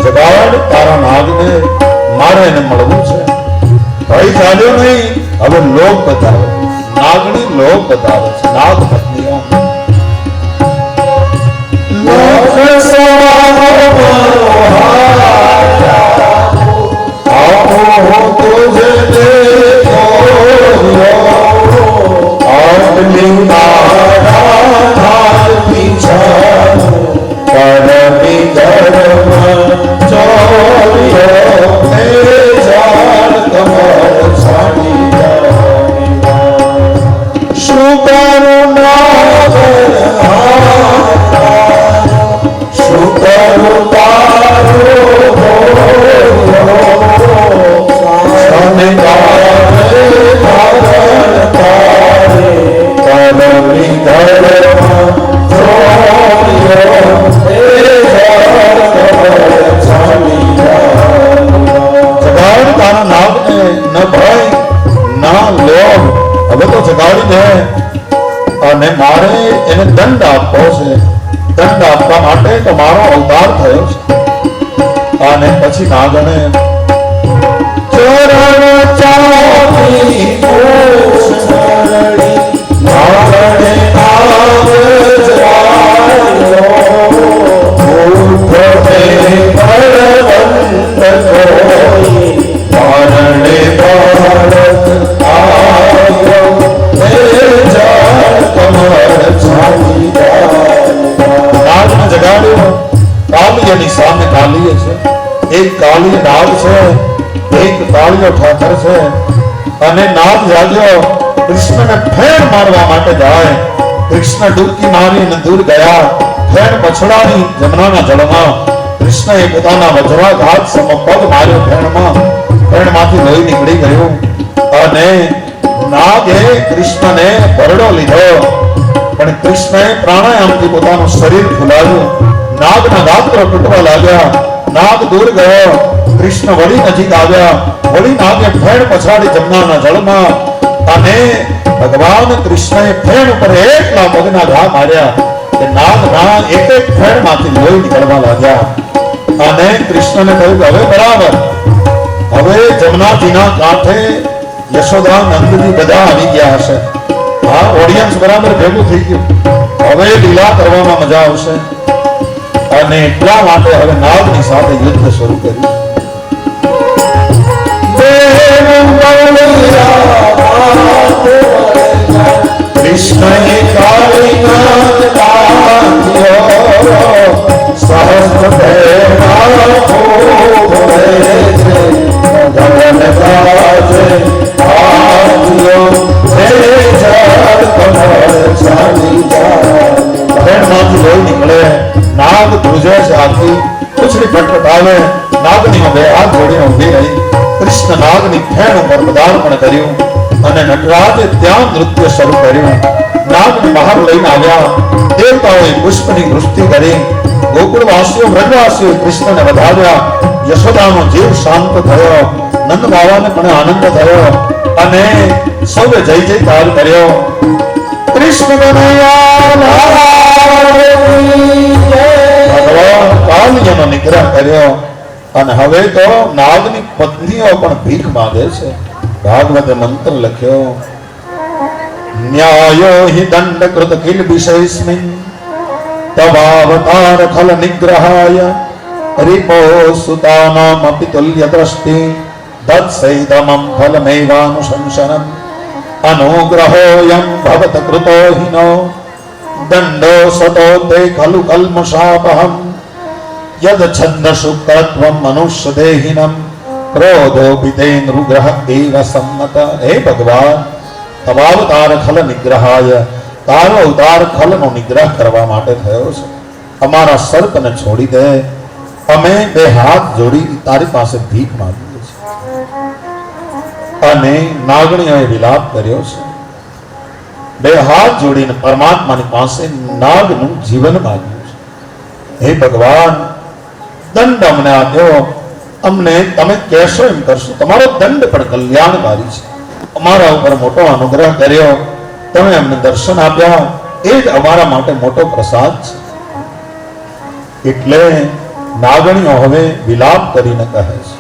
જગાડ તારા નાગને, મારે એને મળવું છે. ભય ચાલ્યો નહીં, હવે લોક બતાવે. નાગણી લોક બતાવે છે. નાગ પત્નીઓ અને મારે એને દંડ આપવો છે. દંડ આપવા માટે તો મારો અવતાર થયો છે. અને પછી નાગણે ચરણ ચાવી પોષ ચરણી નાગણે નાગ જવાયો ઉઠે બળવંત કોઈ મારણે ભારત આવ્યો નાગને જગાડ્યો. કાલિયાની સામે કાલિય છે. એક કાલિય નાગ છે, એક કાળિયો ઠાકર છે. અને નાગ જાગ્યો. કૃષ્ણને ફેણ મારવા માટે જાય. કૃષ્ણ ડૂબકી મારીને દૂર ગયા. ફેણ પછડાની જમનાના જળમાં. કૃષ્ણએ પોતાના વજ્રાઘાત સમ પગ માર્યો ફેણમાં. ફેણમાંથી લોહી નીકળી ગયું. અને નાગે કૃષ્ણને ભરડો લીધો. પણ કૃષ્ણએ પ્રાણાયામથી પોતાનું શરીર ફૂલાવ્યું. નાગના ગાત્રો તૂટવા લાગ્યા. નાગ દૂર ગયો. કૃષ્ણ વળી નજીક આવ્યા. વળી નાગે ફેણ પછાડી જમનાના જળમાં. અને ભગવાન કૃષ્ણએ ફેણ ઉપર એટલા પગના ઘા માર્યા કે નાગના એક એક ફેણમાંથી લોહી નીકળવા લાગ્યા. અને કૃષ્ણને કહ્યું કે હવે બરાબર, હવે જમનાજીના કાંઠે યશોદા નંદજી બધા આવી ગયા હશે. હા, ઓડિયન્સ બરાબર ભેગું થઈ ગયું. હવે લીલા કરવામાં મજા આવશે. અને એટલા માટે હવે નાગની સાથે યુદ્ધ શરૂ કર્યું. કૃષ્ણએ કાળીનાગ કાંધ્યો સહસ્ર ભેરા ભોરે છે ધન ગાજે આદ્યો હે જળ કમળ ચાલી જાય. ભેણમાંથી લોહી નીકળે. નાગ ધ્રુજે છે. આખી પૂછડી ફટફટાવે. નાગની બે હાથ જોડીને ઊભી રહી. કૃષ્ણ નાગની ફેણ ઉપર પદાર્પણ કર્યું. અને નટરાજે ત્યાં નૃત્ય શરૂ કર્યું. નાગને બહાર લઈને આવ્યા. દેવતાઓએ પુષ્પની વૃષ્ટિ કરી. ગોકુળવાસીઓ વ્રજવાસીઓ કૃષ્ણને વધાવ્યા. યશોદાનો જીવ શાંત થયો. નંદ બાવાને પણ આનંદ થયો. અને સૌએ જય જયકાર કર્યો. કૃષ્ણ ભગવાન કાલિયાનો નિગ્રહ કર્યો. અને હવે તો નાગની પત્નીઓ પણ ભીખ માંગે છે. ભાગવતે મંત્ર લખ્યો, ન્યાયો હિ દંડ કૃત કિલ વિષયસ્મિન તવાવતાર ખલ નિગ્રહાય રિપો સુતાનામ અપિ તુલ્ય દ્રષ્ટિ તત્સૈદમં ફલમેવાનુશંસનમ અનુગ્રહોયં ભવત કૃતો હિનો દંડો સતો તે ખલુ કલ્મષાપહમ યદ છંદસુ તત્વં મનુષ્ય દેહિનમ ક્રોધો વિતેન્દ્રુગ્રહ એવ સંમત. હે ભગવાન, તવાવતાર ખલ નિગ્રહાય, તારો અવતાર ખલનો નિગ્રહ કરવા માટે થયો છે. અમારા સર્પને છોડી દે. અમે બે હાથ જોડી તારી પાસે ભીખ માંગીએ છીએ. અને નાગણીઓએ વિલાપ કર્યો છે. બે હાથ જોડીને પરમાત્માની પાસે નાગનું જીવન માંગ્યું છે. હે ભગવાન, દંડ અમને આપ્યો. અમને તમે કહેશો એમ કરશો. તમારો દંડ પણ કલ્યાણકારી છે. અમારા ઉપર મોટો અનુગ્રહ કર્યો. તમે અમને દર્શન આપ્યા. એ જ અમારા માટે મોટો પ્રસાદ છે. એટલે નાગણીઓ હવે વિલાપ કરીને કહે છે,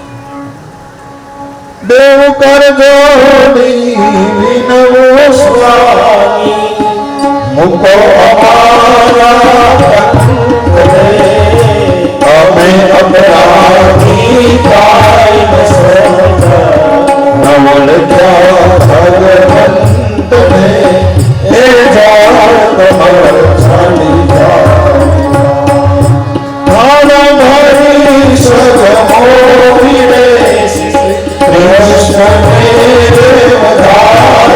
દેવ કર જોડી વિનવો સ્વામી, મુકો અમારા અમે અપરાધી થાય નવલ ભગવંત ને એ જાણ કમર ચાલી જાય ભાઈ સગમો વિરે કૃષ્ણ મેરે વધાર્યા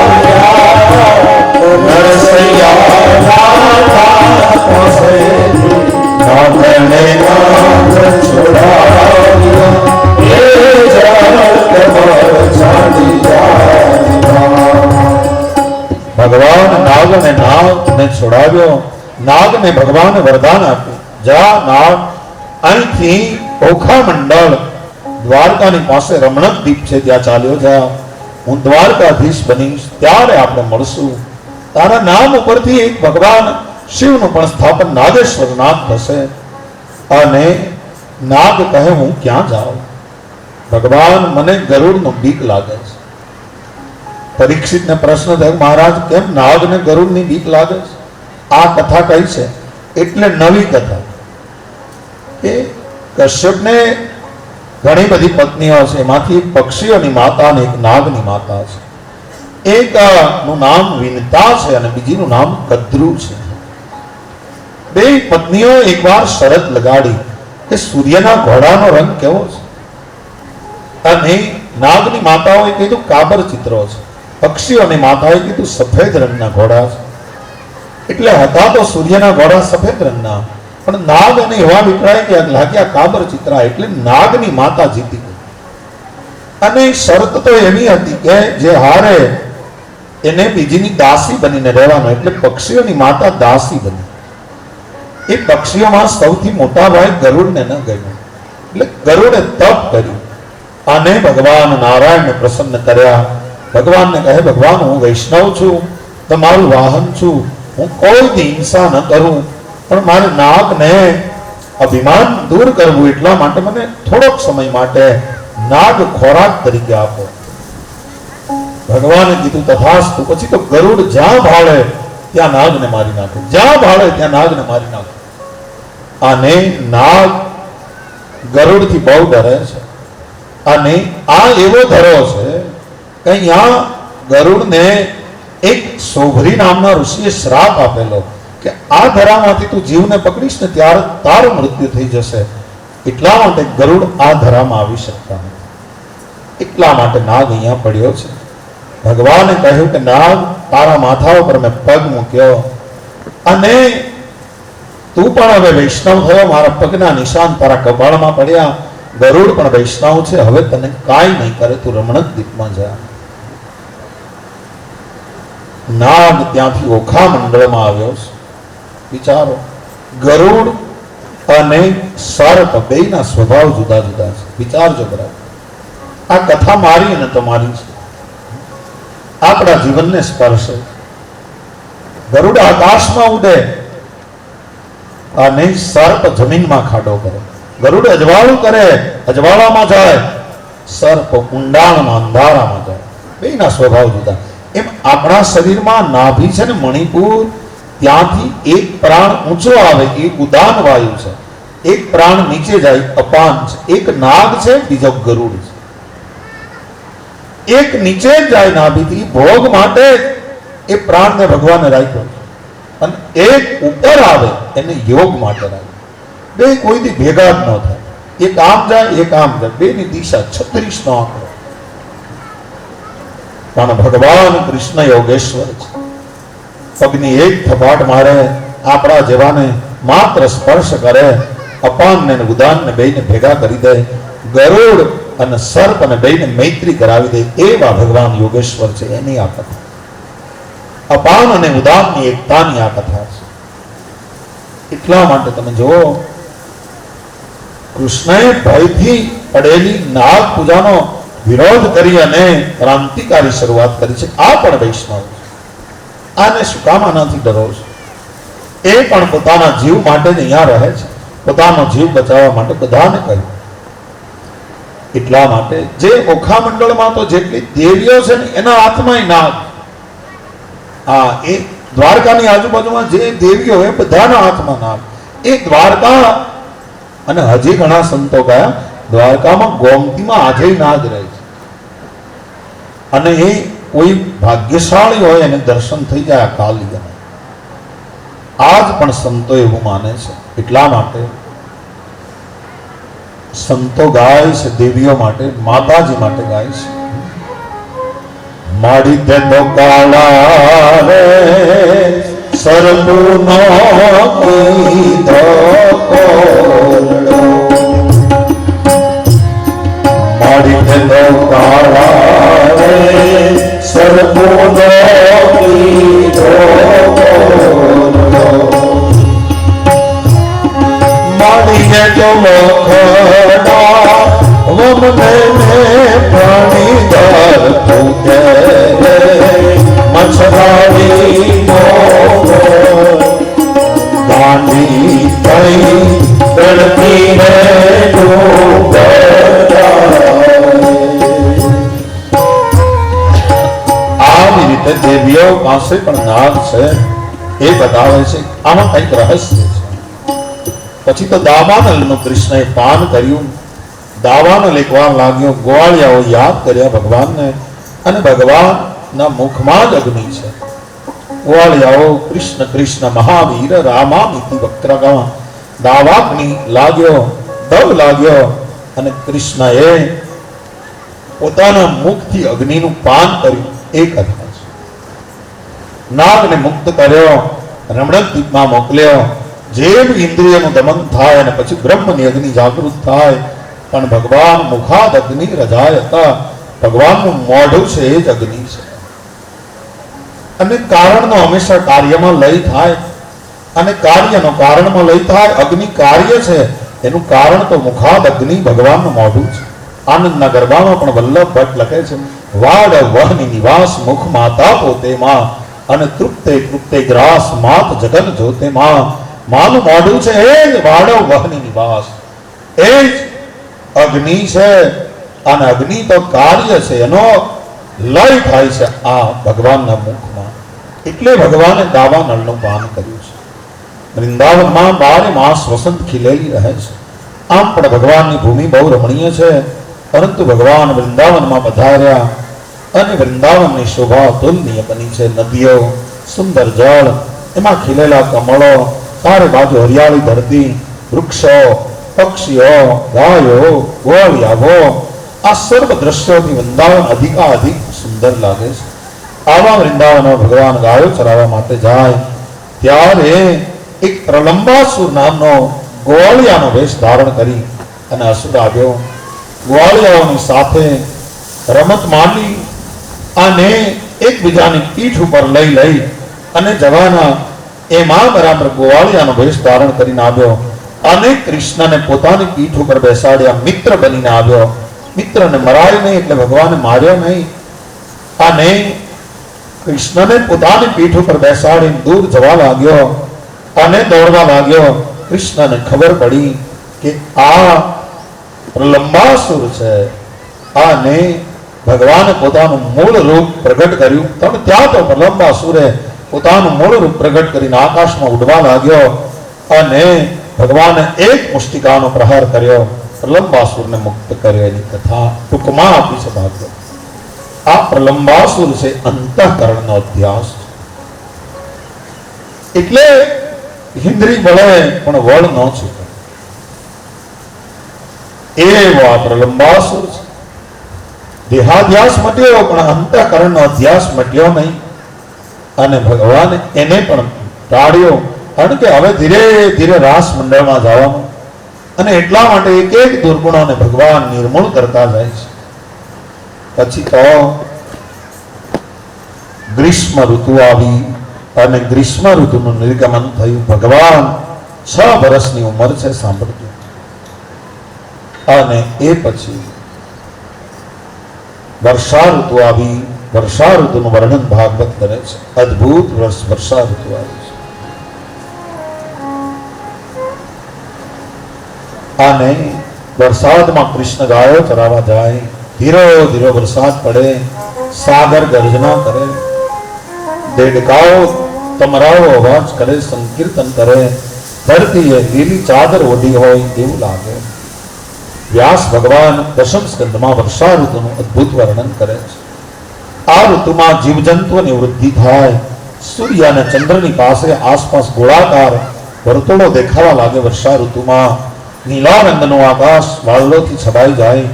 નરસૈયા નાથા પાસે નાગને નાગ છોડાવ્યો એ જાણ કમર ચાલી જાય। ભગવાન નાગને છોડાવ્યો, નાગને ભગવાને વરદાન આપ્યું, જા નાગ અહીંથી ઓખા મંડળ દ્વારકાની પાસે રમણક દીપ છે ત્યાં ચાલ્યો જા, હું દ્વારકાધીશ બનીશ ત્યારે આપણે મળશું, તારા નામ ઉપરથી એક ભગવાન શિવનું પણ સ્થાપન નાગેશ્વર નાગ થશે। અને નાગ કહે હું ક્યાં જાઉં ભગવાન, મને ગરુડનું બીક લાગે છે। પરીક્ષિતને પ્રશ્ન થયો, મહારાજ કેમ નાગને ગરુડની બીક લાગે છે? આ કથા કઈ છે? એટલે નવી કથા કે કશ્યપને ઘણી બધી પત્નીઓ છે, એમાંથી એક પક્ષીઓની માતા અને એક નાગની માતા છે। એક નું નામ વિનતા છે અને બીજીનું નામ કદ્રુ છે। બે પત્નીઓ એકવાર શરત લગાડી કે સૂર્યના ઘોડાનો રંગ કેવો છે? અને નાગની માતાઓએ કીધું કાબર ચિત્રો છે, પક્ષીઓની માતાએ કીધું સફેદ રંગના ઘોડા છે। એટલે હતા તો સૂર્યના ઘોડા સફેદ રંગના, પણ નાગ અને એવા વિકળાય કે લાગ્યા કાબર ચિત્રા, એટલે નાગની માતા જીતી ગઈ। અને શરત તો એવી હતી કે જે હારે એને બીજીની દાસી બનીને રહેવાનો, એટલે પક્ષીઓની માતા દાસી બની। એ પક્ષીઓમાં સૌથી મોટા ભાઈ ગરુડને ન ગમ્યું, એટલે ગરુડે તપ કર્યું અને ભગવાન નારાયણને પ્રસન્ન કર્યા। ભગવાનને કહે, ભગવાન હું વૈષ્ણવ છું, તમારું વાહન છું, હું કોઈ હિંસા ન કરું, પણ મારે નાગને અભિમાન દૂર કરવું એટલા માટે મને થોડોક સમય માટે નાગ ખોરાક તરીકે આપો। ભગવાને કીધું તથાસ્તુ। પછી તો ગરુડ જ્યાં ભાળે ત્યાં નાગને મારી નાખે, જ્યાં ભાળે ત્યાં નાગને મારી નાખે। અને નાગ ગરુડથી બહુ ડરે છે, અને આ એવો ધરો છે કે અહીંયા ગરુડને એક સોભરી નામના ઋષિએ શ્રાપ આપેલો કે આ ધરામાંથી તું જીવને પકડીશ ને ત્યારે તારું મૃત્યુ થઈ જશે, એટલા માટે ગરુડ આ ધરામાં આવી શકતા નથી, એટલા માટે નાગ અહીંયા પડ્યો છે। ભગવાને કહ્યું કે નાગ તારા માથા ઉપર મેં પગ મૂક્યો અને તું પણ હવે વૈષ્ણવ થયો, મારા પગના નિશાન તારા કપાળમાં પડ્યા, ગરુડ પણ વૈષ્ણવ છે, હવે તને કાંઈ નહીં કરે, તું રમણક દીપમાં જા। નાગ ત્યાંથી ઓખા મંડળમાં આવ્યો છે। વિચારો, ગરુડ અને સર્પ બેયના સ્વભાવ જુદા જુદા છે, વિચારજો બરાબર। આ કથા મારી અને તમારી છે, આપણા જીવનને સ્પર્શે। ગરુડ આકાશમાં ઉડે અને સર્પ જમીનમાં ખાડો કરે, ગરુડ અજવાળું કરે, અજવાળામાં જાય, સર્પ ઊંડાણમાં અંધારામાં જાય, બેયના સ્વભાવ જુદા। એમ આપણા શરીરમાં નાભી છે ને મણિપુર, ત્યાંથી એક પ્રાણ ઊંચો આવે એ ઉદાન વાયુ છે, એક પ્રાણ નીચે જાય અપાન છે, એક નાગ છે, બીજો ગરુડ છે। એક નીચે જ જાય નાભીથી ભોગ માટે એ પ્રાણને ભગવાને રાખ્યો, અને એક ઉપર આવે એને યોગ માટે રાખ્યો। બે કોઈથી ભેગા જ ન થાય, એક આમ જાય એક આમ જાય, બેની દિશા 36 નો આંકડો। પણ ભગવાન કૃષ્ણ યોગેશ્વર છે, પગની એક થપાટ મારે, આપણા જેવાને માત્ર સ્પર્શ કરે, અપાનને ઉદાનને બેયને ભેગા કરી દે, ગરુડ અને સર્પ અને બેયને મૈત્રી કરાવી દે, એવા ભગવાન યોગેશ્વર છે। એની આ કથા, અપાન અને ઉદાનની એકતાની આ કથા છે। એટલા માટે તમે જુઓ, કૃષ્ણએ ભયથી પડેલી નાગ પૂજાનો વિરોધ કરી અને ક્રાંતિકારી શરૂઆત કરી છે। આ પણ વૈષ્ણવ છે, આને શું કામ આનાથી ડરો છો? એ પણ પોતાના જીવ માટે જ અહીંયા રહે છે, પોતાનો જીવ બચાવવા માટે બધાને કહ્યું. એટલા માટે જે ઓખામંડળમાં તો જેટલી દેવીઓ છે ને એના હાથમાં નાગ. હા, એ દ્વારકાની આજુબાજુમાં જે દેવીઓ એ બધાના હાથમાં નાગ. એ દ્વારકા, અને હજી ઘણા સંતો ગયા દ્વારકામાં ગોમતીમાં આજે નાગ રહે છે. અને એ કોઈ ભાગ્યશાળી હોય એને દર્શન થઈ જાય કાલી. આજ પણ સંતો એવું માને છે. એટલા માટે સંતો ગાય છે દેવીઓ માટે, માતાજી માટે ગાય છે. માડી તે તો કાળા રે સરપુનો કીધો કોરડો, માડી તે તો કાળા રે સરપુનો કીધો કોરડો, માડી કે તો વખડા વમને પાણી દર પૂકે મછરાવી ગાંધી થઈ ગળતી રે આવી રીતે દેવીઓ પાસે પણ નાગ છે એ બતાવે છે. આમાં કંઈક રહસ્ય છે. પછી તો દાવાનલનું કૃષ્ણએ પાન કર્યું. દાવાનલ એકવાર લાગ્યો, ગોવાળિયાઓ યાદ કર્યા ભગવાનને, અને ભગવાનના મુખમાં જ અગ્નિ છે. ગોવાળિયાઓ કૃષ્ણ કૃષ્ણ મહાવીર રામામિતિ વક્રગા. દાવાગ્નિ લાગ્યો, દવ લાગ્યો, અને કૃષ્ણએ પોતાના મુખથી અગ્નિનું પાન કર્યું. એ કથા છે. નાગને મુક્ત કર્યો, રમણક દ્વીપમાં મોકલ્યો. જેમ ઇન્દ્રિયનું દમન થાય અને પછી બ્રહ્મની અગ્નિ જાગૃત થાય, પણ ભગવાન મુખાદ અગ્નિ રજાય હતા. ભગવાનનું મોઢું છે એ જ અગ્નિ છે. અને કારણનો હંમેશા કાર્યમાં લય થાય, અને કાર્યનો કારણમાં લય થાય. અગ્નિ કાર્ય છે, એનું કારણ તો મુખાદ અગ્નિ ભગવાનનું મોઢું છે. આનંદના ગરબામાં પણ વલ્લભ ભટ્ટ લખે છે, વાડ વહની નિવાસ મુખ માતા પોતે માં, અને તૃપ્તે તૃપ્તે ગ્રાસ માત જગન જોતે માં. માનું મોઢું છે એ જ વાડવ વહની નિવાસ, એ જ અગ્નિ છે. અને અગ્નિ તો કાર્ય છે, એનો લય થાય છે આ ભગવાનના મુખમાં. એટલે ભગવાને દાવાનળનું પાન કર્યું છે. વૃંદાવનમાં 12 માસ વસંત ખીલેલી રહે છે. આમ પણ ભગવાનની ભૂમિ બહુ રમણીય છે. પરંતુ ભગવાન વૃંદાવનમાં પધાર્યા અને વૃંદાવનની શોભા અતુલનીય બની છે. નદીઓ, સુંદર જળ, એમાં ખીલેલા કમળો, ચારે બાજુ હરિયાળી ધરતી, વૃક્ષો, પક્ષીઓ, ગાયો, ગોળિયાઓ, આ સર્વ દ્રશ્યોથી વૃંદાવન અધિકાધિક સુંદર લાગે છે. આવા વૃંદાવનમાં ભગવાન ગાયો ચરાવવા માટે જાય ત્યારે એક પ્રલંબાસુર નામનો ગોવાળિયાનો વેશ ધારણ કરી અને અસુર આવ્યો. ગોવાળિયાઓની સાથે રમત માંડી અને એકબીજાની પીઠ ઉપર લઈ અને જવાના. એમાં બરાબર ગોવાળિયાનો વેશ ધારણ કરીને આવ્યો અને કૃષ્ણને પોતાની પીઠ ઉપર બેસાડ્યા. મિત્ર બનીને આવ્યો. મિત્રને મરાય નહીં એટલે ભગવાને માર્યો નહીં. અને કૃષ્ણને પોતાની પીઠ ઉપર બેસાડીને દૂર જવા લાગ્યો અને દોડવા લાગ્યો. કૃષ્ણને ખબર પડી કે આ પ્રલંબાસુર છે. અને ભગવાને પોતાનું મૂળ રૂપ પ્રગટ કર્યું. પણ ત્યાં તો પ્રલંબાસુરે પોતાનું મૂળ રૂપ પ્રગટ કરીને આકાશમાં ઉડવા લાગ્યો અને ભગવાને એક મુષ્ટિકાનો પ્રહાર કર્યો, પ્રલંબાસુરને મુક્ત કર્યો. એની કથા ટૂંકમાં આપી છે ભાગવત. આ પ્રલંબાસુર છે અંતઃકરણનો અધ્યાસ. એટલે ઇન્દ્રિય બળે પણ વળ ન છૂટે એવો આ પ્રલંબાસુર છે. દેહાધ્યાસ મટ્યો પણ અંતઃકરણનો અધ્યાસ મટ્યો નહીં. અને ભગવાને એને પણ ટાળ્યો. કારણ કે હવે ધીરે ધીરે રાસ મંડળમાં જવાનું, અને એટલા માટે એક એક દુર્ગુણોને ભગવાન નિર્મૂળ કરતા જાય છે. પછી તો ગ્રીષ્મ ઋતુ આવી અને ગ્રીષ્મ ઋતુનું નિર્ગમન થયું. ભગવાન 6 વર્ષની ઉંમર છે, સાંભળજો. અને એ પછી વર્ષા ઋતુ આવી. વર્ષા ઋતુનું વર્ણન ભાગવત કરે છે. અદ્ભુત વર્ષા ઋતુ આવી છે. અને વરસાદમાં કૃષ્ણ ગાયો ચરાવવા જાય, ધીરો ધીરો વરસાદ પડે, સાગર ગર્જના કરે, દેડકાઓ તમરાઓ અવાજ કરે, સંકીર્તન કરે, ધરતીએ લીલી ચાદર ઓઢી હોય એવું લાગે. વ્યાસ ભગવાન દશમ સ્કંદમાં વર્ષા ઋતુનું અદ્ભુત વર્ણન કરે છે. આ ઋતુમાં જીવજંતુઓની વૃદ્ધિ થાય, સૂર્ય અને ચંદ્રની પાસે આસપાસ ગોળાકાર વર્તુળો દેખાવા લાગે. વર્ષા ઋતુમાં નીલા રંગનું આકાશ વાદળોથી છવાઈ જાય,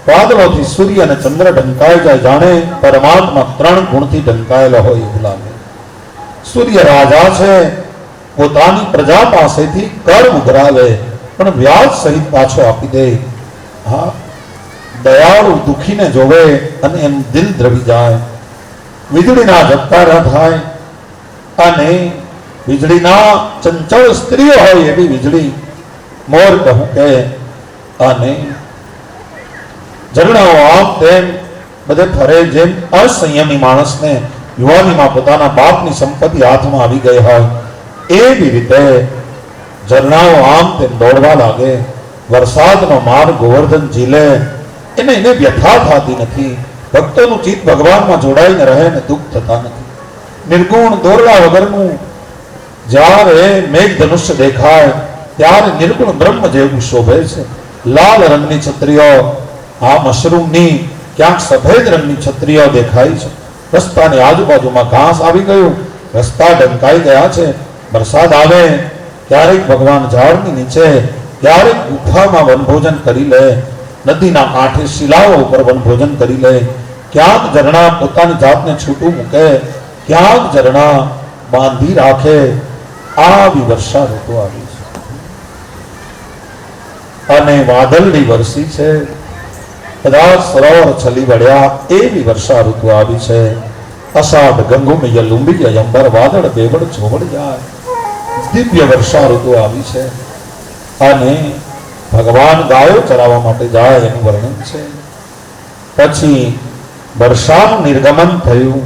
વાદળોથી સૂર્ય અને ચંદ્ર ઢંકાઈ જાય, જાણે પરમાત્મા 3 ગુણથી ઢંકાયેલો હોય એવું લાગે. સૂર્ય રાજા છે, પોતાની પ્રજા પાસેથી કર ઉઘરાવે પણ વ્યાજ સહિત પાછો આપી દે. હા, દયાળુ દુખીને જોવે અને એમ દિલ દ્રવી જાય. વીજળીના ઝબકારા થાય અને વીજળીના ચંચળ સ્ત્રીઓ હોય એવી વીજળી મોર કહું કે, અને ઝરણાઓ આમ તેમ બધે ફરે. જેમ અસંયમી માણસને યુવાનીમાં પોતાના બાપની સંપત્તિ હાથમાં આવી ગઈ હોય એવી રીતે ઝરણાઓ આમ તેમ દોડવા લાગે. વરસાદનો માર્ગ ગોવર્ધન ઝીલે, એને વ્યથા થતી નથી. ભક્તોનું ચિત્ત ભગવાનમાં જોડાઈને રહે ને દુઃખ થતા નથી. નિર્ગુણ દોરડા વગરનું જ્યારે મેઘધનુષ્ય દેખાય ત્યારે નિર્ગુણ બ્રહ્મ જેવું શોભે છે. લાલ રંગની છત્રીઓ, આ મશરૂમની ક્યાંક સફેદ રંગની છત્રીઓ દેખાય છે. રસ્તાની આજુબાજુમાં ઘાસ આવી ગયું, રસ્તા ઢંકાઈ ગયા છે. વરસાદ આવે ક્યારેક ભગવાન ઝાડની નીચે, ક્યારેક ગુફામાં વનભોજન કરી લે, નદીના કાંઠે શિલાઓ ઉપર વનભોજન કરી લે, ક્યાંક ઝરણા પોતાની જાતને છૂટું મૂકે, ક્યાંક ઝરણા બાંધી રાખે. આવી વર્ષા ઋતુ આવી છે અને વાદળની વરસી છે. કદાચ સરોવર છલી વળ્યા એવી વર્ષા ઋતુ આવી છે. અષાઢ ગંગુમય લુંબી અંબર વાદળ બેવડ ચોવડ જાય. દિવ્ય વર્ષા ઋતુ આવી છે અને ભગવાન ગાયો ચરાવવા માટે જાય એનું વર્ણન છે. પછી વર્ષાનું નિર્ગમન થયું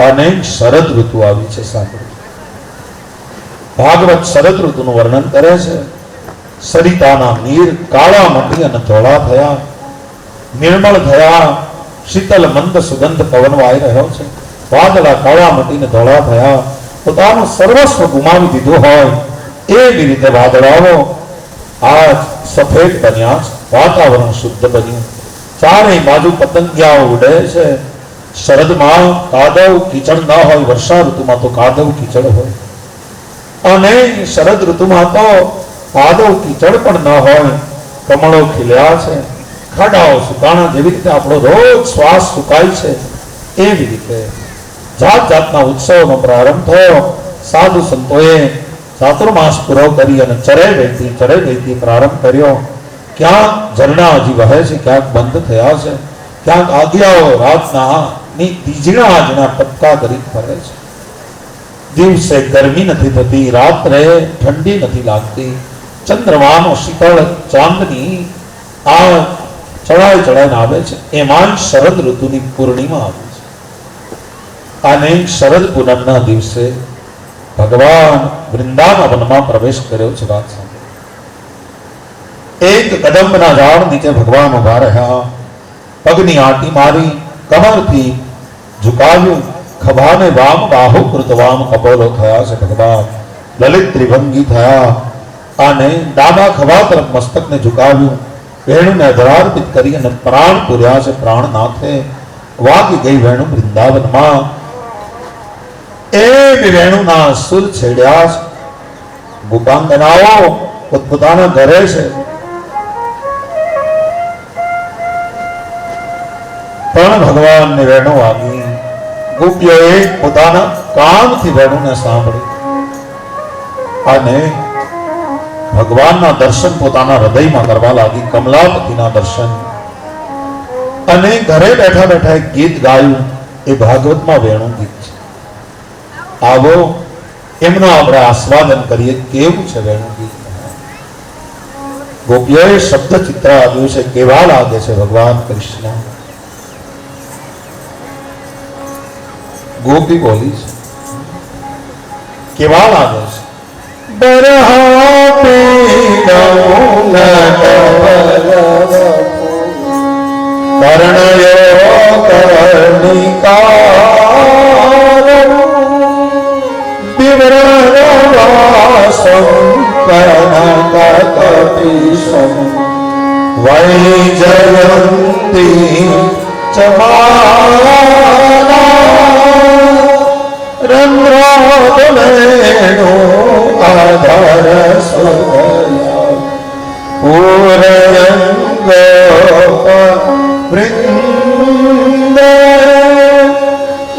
અને શરદ ઋતુ આવી છે. સાંભળો, ભાગવત શરદ ઋતુનું વર્ણન કરે છે. સરિતાના નીર કાળા મટી અને ધોળા થયા, નિર્મળ થયા. શીતલ મંદ સુગંધ પવન વાઈ રહ્યો છે. વાદળા કાળા મટીને ધોળા થયા. પોતાનું સર્વસ્વ ગુમાવી દીધું હોય એવી રીતે વાદળાઓ આજ સફેદ બન્યા છે. વાતાવરણ શુદ્ધ બન્યું. ચારેય બાજુ પતંગિયાઓ ઉડે છે. શરદમાં કાદવ કીચડ ન હોય, વર્ષા ઋતુમાં તો કાદવ કીચડ હોય. અને શરદ ઋતુમાં તો કાદવ કીચડ પણ ન હોય. કમળો ખીલ્યા છે, ખાડાઓ સુકાણા. જેવી રીતે આપણો રોજ શ્વાસ સુકાય છે એવી રીતે જાત જાતના ઉત્સવનો પ્રારંભ થયો. સાધુ સંતોએ ચાતુર્માસ પૂરો કરી અને ચરે વૈતી પ્રારંભ કર્યો. ક્યાંક ઝરણા હજી વહે છે, ક્યાંક બંધ થયા છે, ક્યાંક આગિયાઓ રાતના તીજણા આજના ટપકા કરી ફરે છે. દિવસે ગરમી નથી થતી, રાત્રે ઠંડી નથી લાગતી. ચંદ્રમાનો શીતળ ચાંદની આ ચડાઈને આવે છે. એમાં શરદ ઋતુની પૂર્ણિમા આવી છે અને શરદ પૂનમના દિવસે ભગવાન વૃંદાવનમાં પ્રવેશ કર્યો છે. વાત સાંભળો, એક કદંબના ઝાડ નીચે ભગવાન ઉભા રહ્યા. પગની આંટી મારી, કમરથી ઝુકાવ્યું, ખભાને વામ બાહુ કૃત વામ કપોલો થયા છે. ભગવાન લલિત ત્રિભંગી થયા અને ડાબા ખભા તરફ મસ્તકને ઝુકાવ્યું. વેણુને અધરાર્પિત કરી અને પ્રાણ પૂર્યા છે. પ્રાણનાથે વાગી ગઈ વેણુ વૃંદાવનમાં. એ વેણુના સુર છેડ્યા છે. ગોપાંગનાઓ પોતપોતાના ઘરે છે, પણ ભગવાનની વેણુ વાગી. ગોપીઓએ પોતાના કાનથી વેણુને સાંભળી અને ભગવાનના દર્શન પોતાના હૃદયમાં કરવા લાગી. કમલાપતિના દર્શન. અને ઘરે બેઠા બેઠા એક ગીત ગાયું. એ ભાગવતમાં વેણુ ગીત છે. આવો એમનો આપણે આસ્વાદન કરીએ. કેવું છે વેણુ ગીત? ગોપીઓએ શબ્દ ચિત્ર આપ્યું છે. કેવા લાગે છે ભગવાન કૃષ્ણ? ગોપી બોલી છે, કેવા લાગે છે? બરહા કર્ણયો કર્ણિકાર વિવ્રવાસં કનકકપિશં વૈજયંતી ચમાલા રંધ્રોદમેણો આધાર સુદયા પૂરયંગ વૃંદ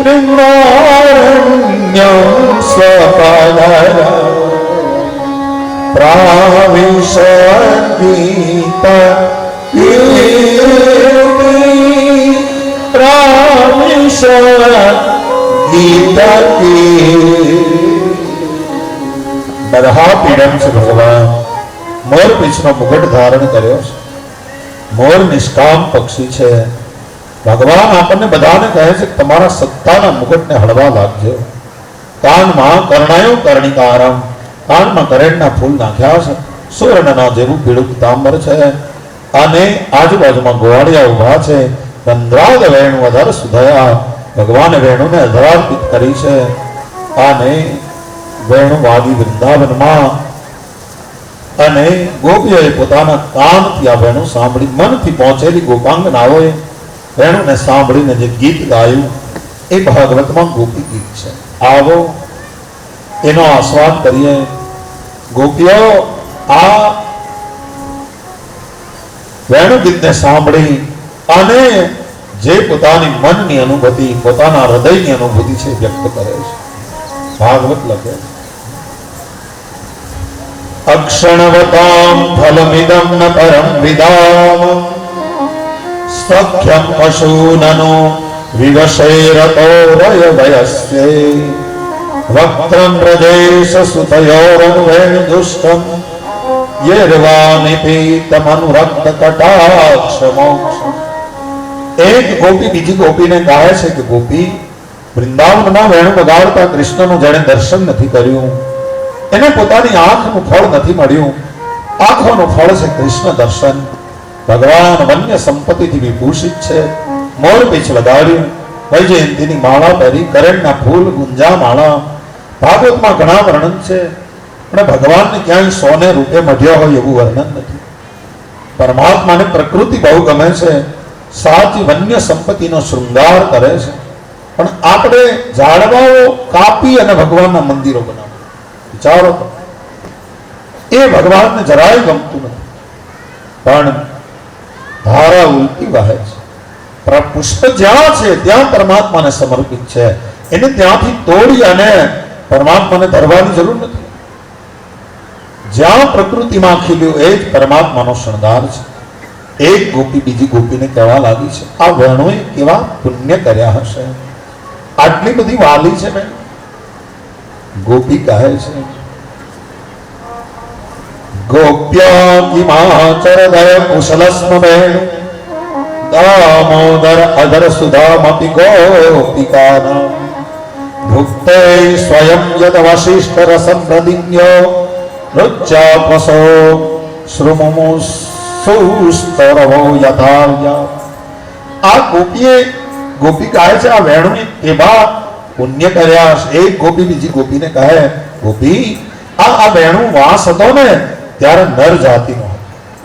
વૃંદારણ્યં સ્વપદરા પ્રાવિશગીત બરહા પીડમ છે ભગવાન મોર પીછનો મુગટ ધારણ કર્યો છે. મોર નિષ્કામ પક્ષી છે. ભગવાન આપણને બધાને કહે છે કે તમારા સત્તાના મુગટને હળવા લાગજો. કાનમાં કર્ણાયો કર્ણિકારમ, કાનમાં કરેણના ફૂલ નાખ્યા છે. સુવર્ણના જેવું પીળું પીતાંબર છે અને આજુબાજુમાં ગોવાળિયા ઉભા છે. રંધ્રાદ વેણુ અધર સુધયા, ભગવાને વેણુને અધરાર્પિત કરી છે અને વેણુ વાગી વૃંદાવનમાં અને ગોપીઓએ પોતાના કાનથી આ વેણુ સાંભળી, મનથી પહોંચેલી ગોપાંગનાઓએ વેણુને સાંભળીને જે ગીત ગાયું એ ભાગવતમાં ગોપી ગીત છે. આવો એનો આસ્વાદ કરીએ. ગોપીઓ આ વેણુ ગીતને સાંભળી અને જે પોતાની મનની અનુભૂતિ, પોતાના હૃદયની અનુભૂતિ છે વ્યક્ત કરે છે. ભાગવત લખે અક્ષણવતામ ફલમિદમ ન પરમ વિદામ સખ્યમ પશૂનનો વિવશેરતો રય વયસ્ય વક્ત્રમ વ્રજેશ સુતયોરનુવેણ દુષ્ટમ યેર્વાનિપીતમનુરક્ત કટાક્ષ મોક્ષ. એક ગોપી બીજી ગોપીને કહે છે કે ગોપી, વૃંદાવનમાં વેણુ વગાડતા કૃષ્ણનું જેણે દર્શન નથી કર્યું એને પોતાની આંખનું ફળ નથી મળ્યું. આંખોનું ફળ છે કૃષ્ણ દર્શન. ભગવાન વન્ય સંપત્તિથી વિભૂષિત છે. મોર પીછ લગાડ્યું, વૈજયંતીની માળા પહેરી, કરેણના ફૂલ, ગુંજા માળા. ભાગવતમાં ઘણા વર્ણન છે પણ ભગવાનને ક્યાંય સોને રૂપે મઢ્યા હોય એવું વર્ણન નથી. પરમાત્માને પ્રકૃતિ બહુ ગમે છે, સાચી વન્ય સંપત્તિનો શૃંગાર કરે છે. પણ આપણે ઝાડવાઓ કાપી અને ભગવાનના મંદિરો બનાવો, વિચારો તો એ ભગવાનને જરાય ગમતું નથી. પણ ધારા ઉલટી વહે છે. પુષ્પ જ્યાં છે ત્યાં પરમાત્માને સમર્પિત છે. એને ત્યાંથી તોડી અને પરમાત્માને ધરવાની જરૂર નથી. જ્યાં પ્રકૃતિમાં ખીલ્યું એ જ પરમાત્માનો શણગાર છે. એક ગોપી બીજી ગોપીને કહેવા લાગી છે, આ વેણુએ કેવા પુણ્ય કર્યા હશે, આટલી બધી વાલી છે. બેન ગોપી કહે છે ગોપ્યા કિમાચરદય કુશલસ્મ વેણુ દામોદર અધર સુધામપી ગોપિકાનામ ભુક્તે સ્વયં યદ વશિષ્ઠ રસમ પ્રદિન્યો રુચ્ચાપસો શ્રુમુમુસ સુસ્તરવો યથાર્ય. આ ગોપી કહે છે આ વેણુએ એવા પુણ્ય કર્યા. એક ગોપી બીજી ગોપીને કહે, ગોપી આ વેણુ વાસ હતો ને ત્યારે નર જાતિનો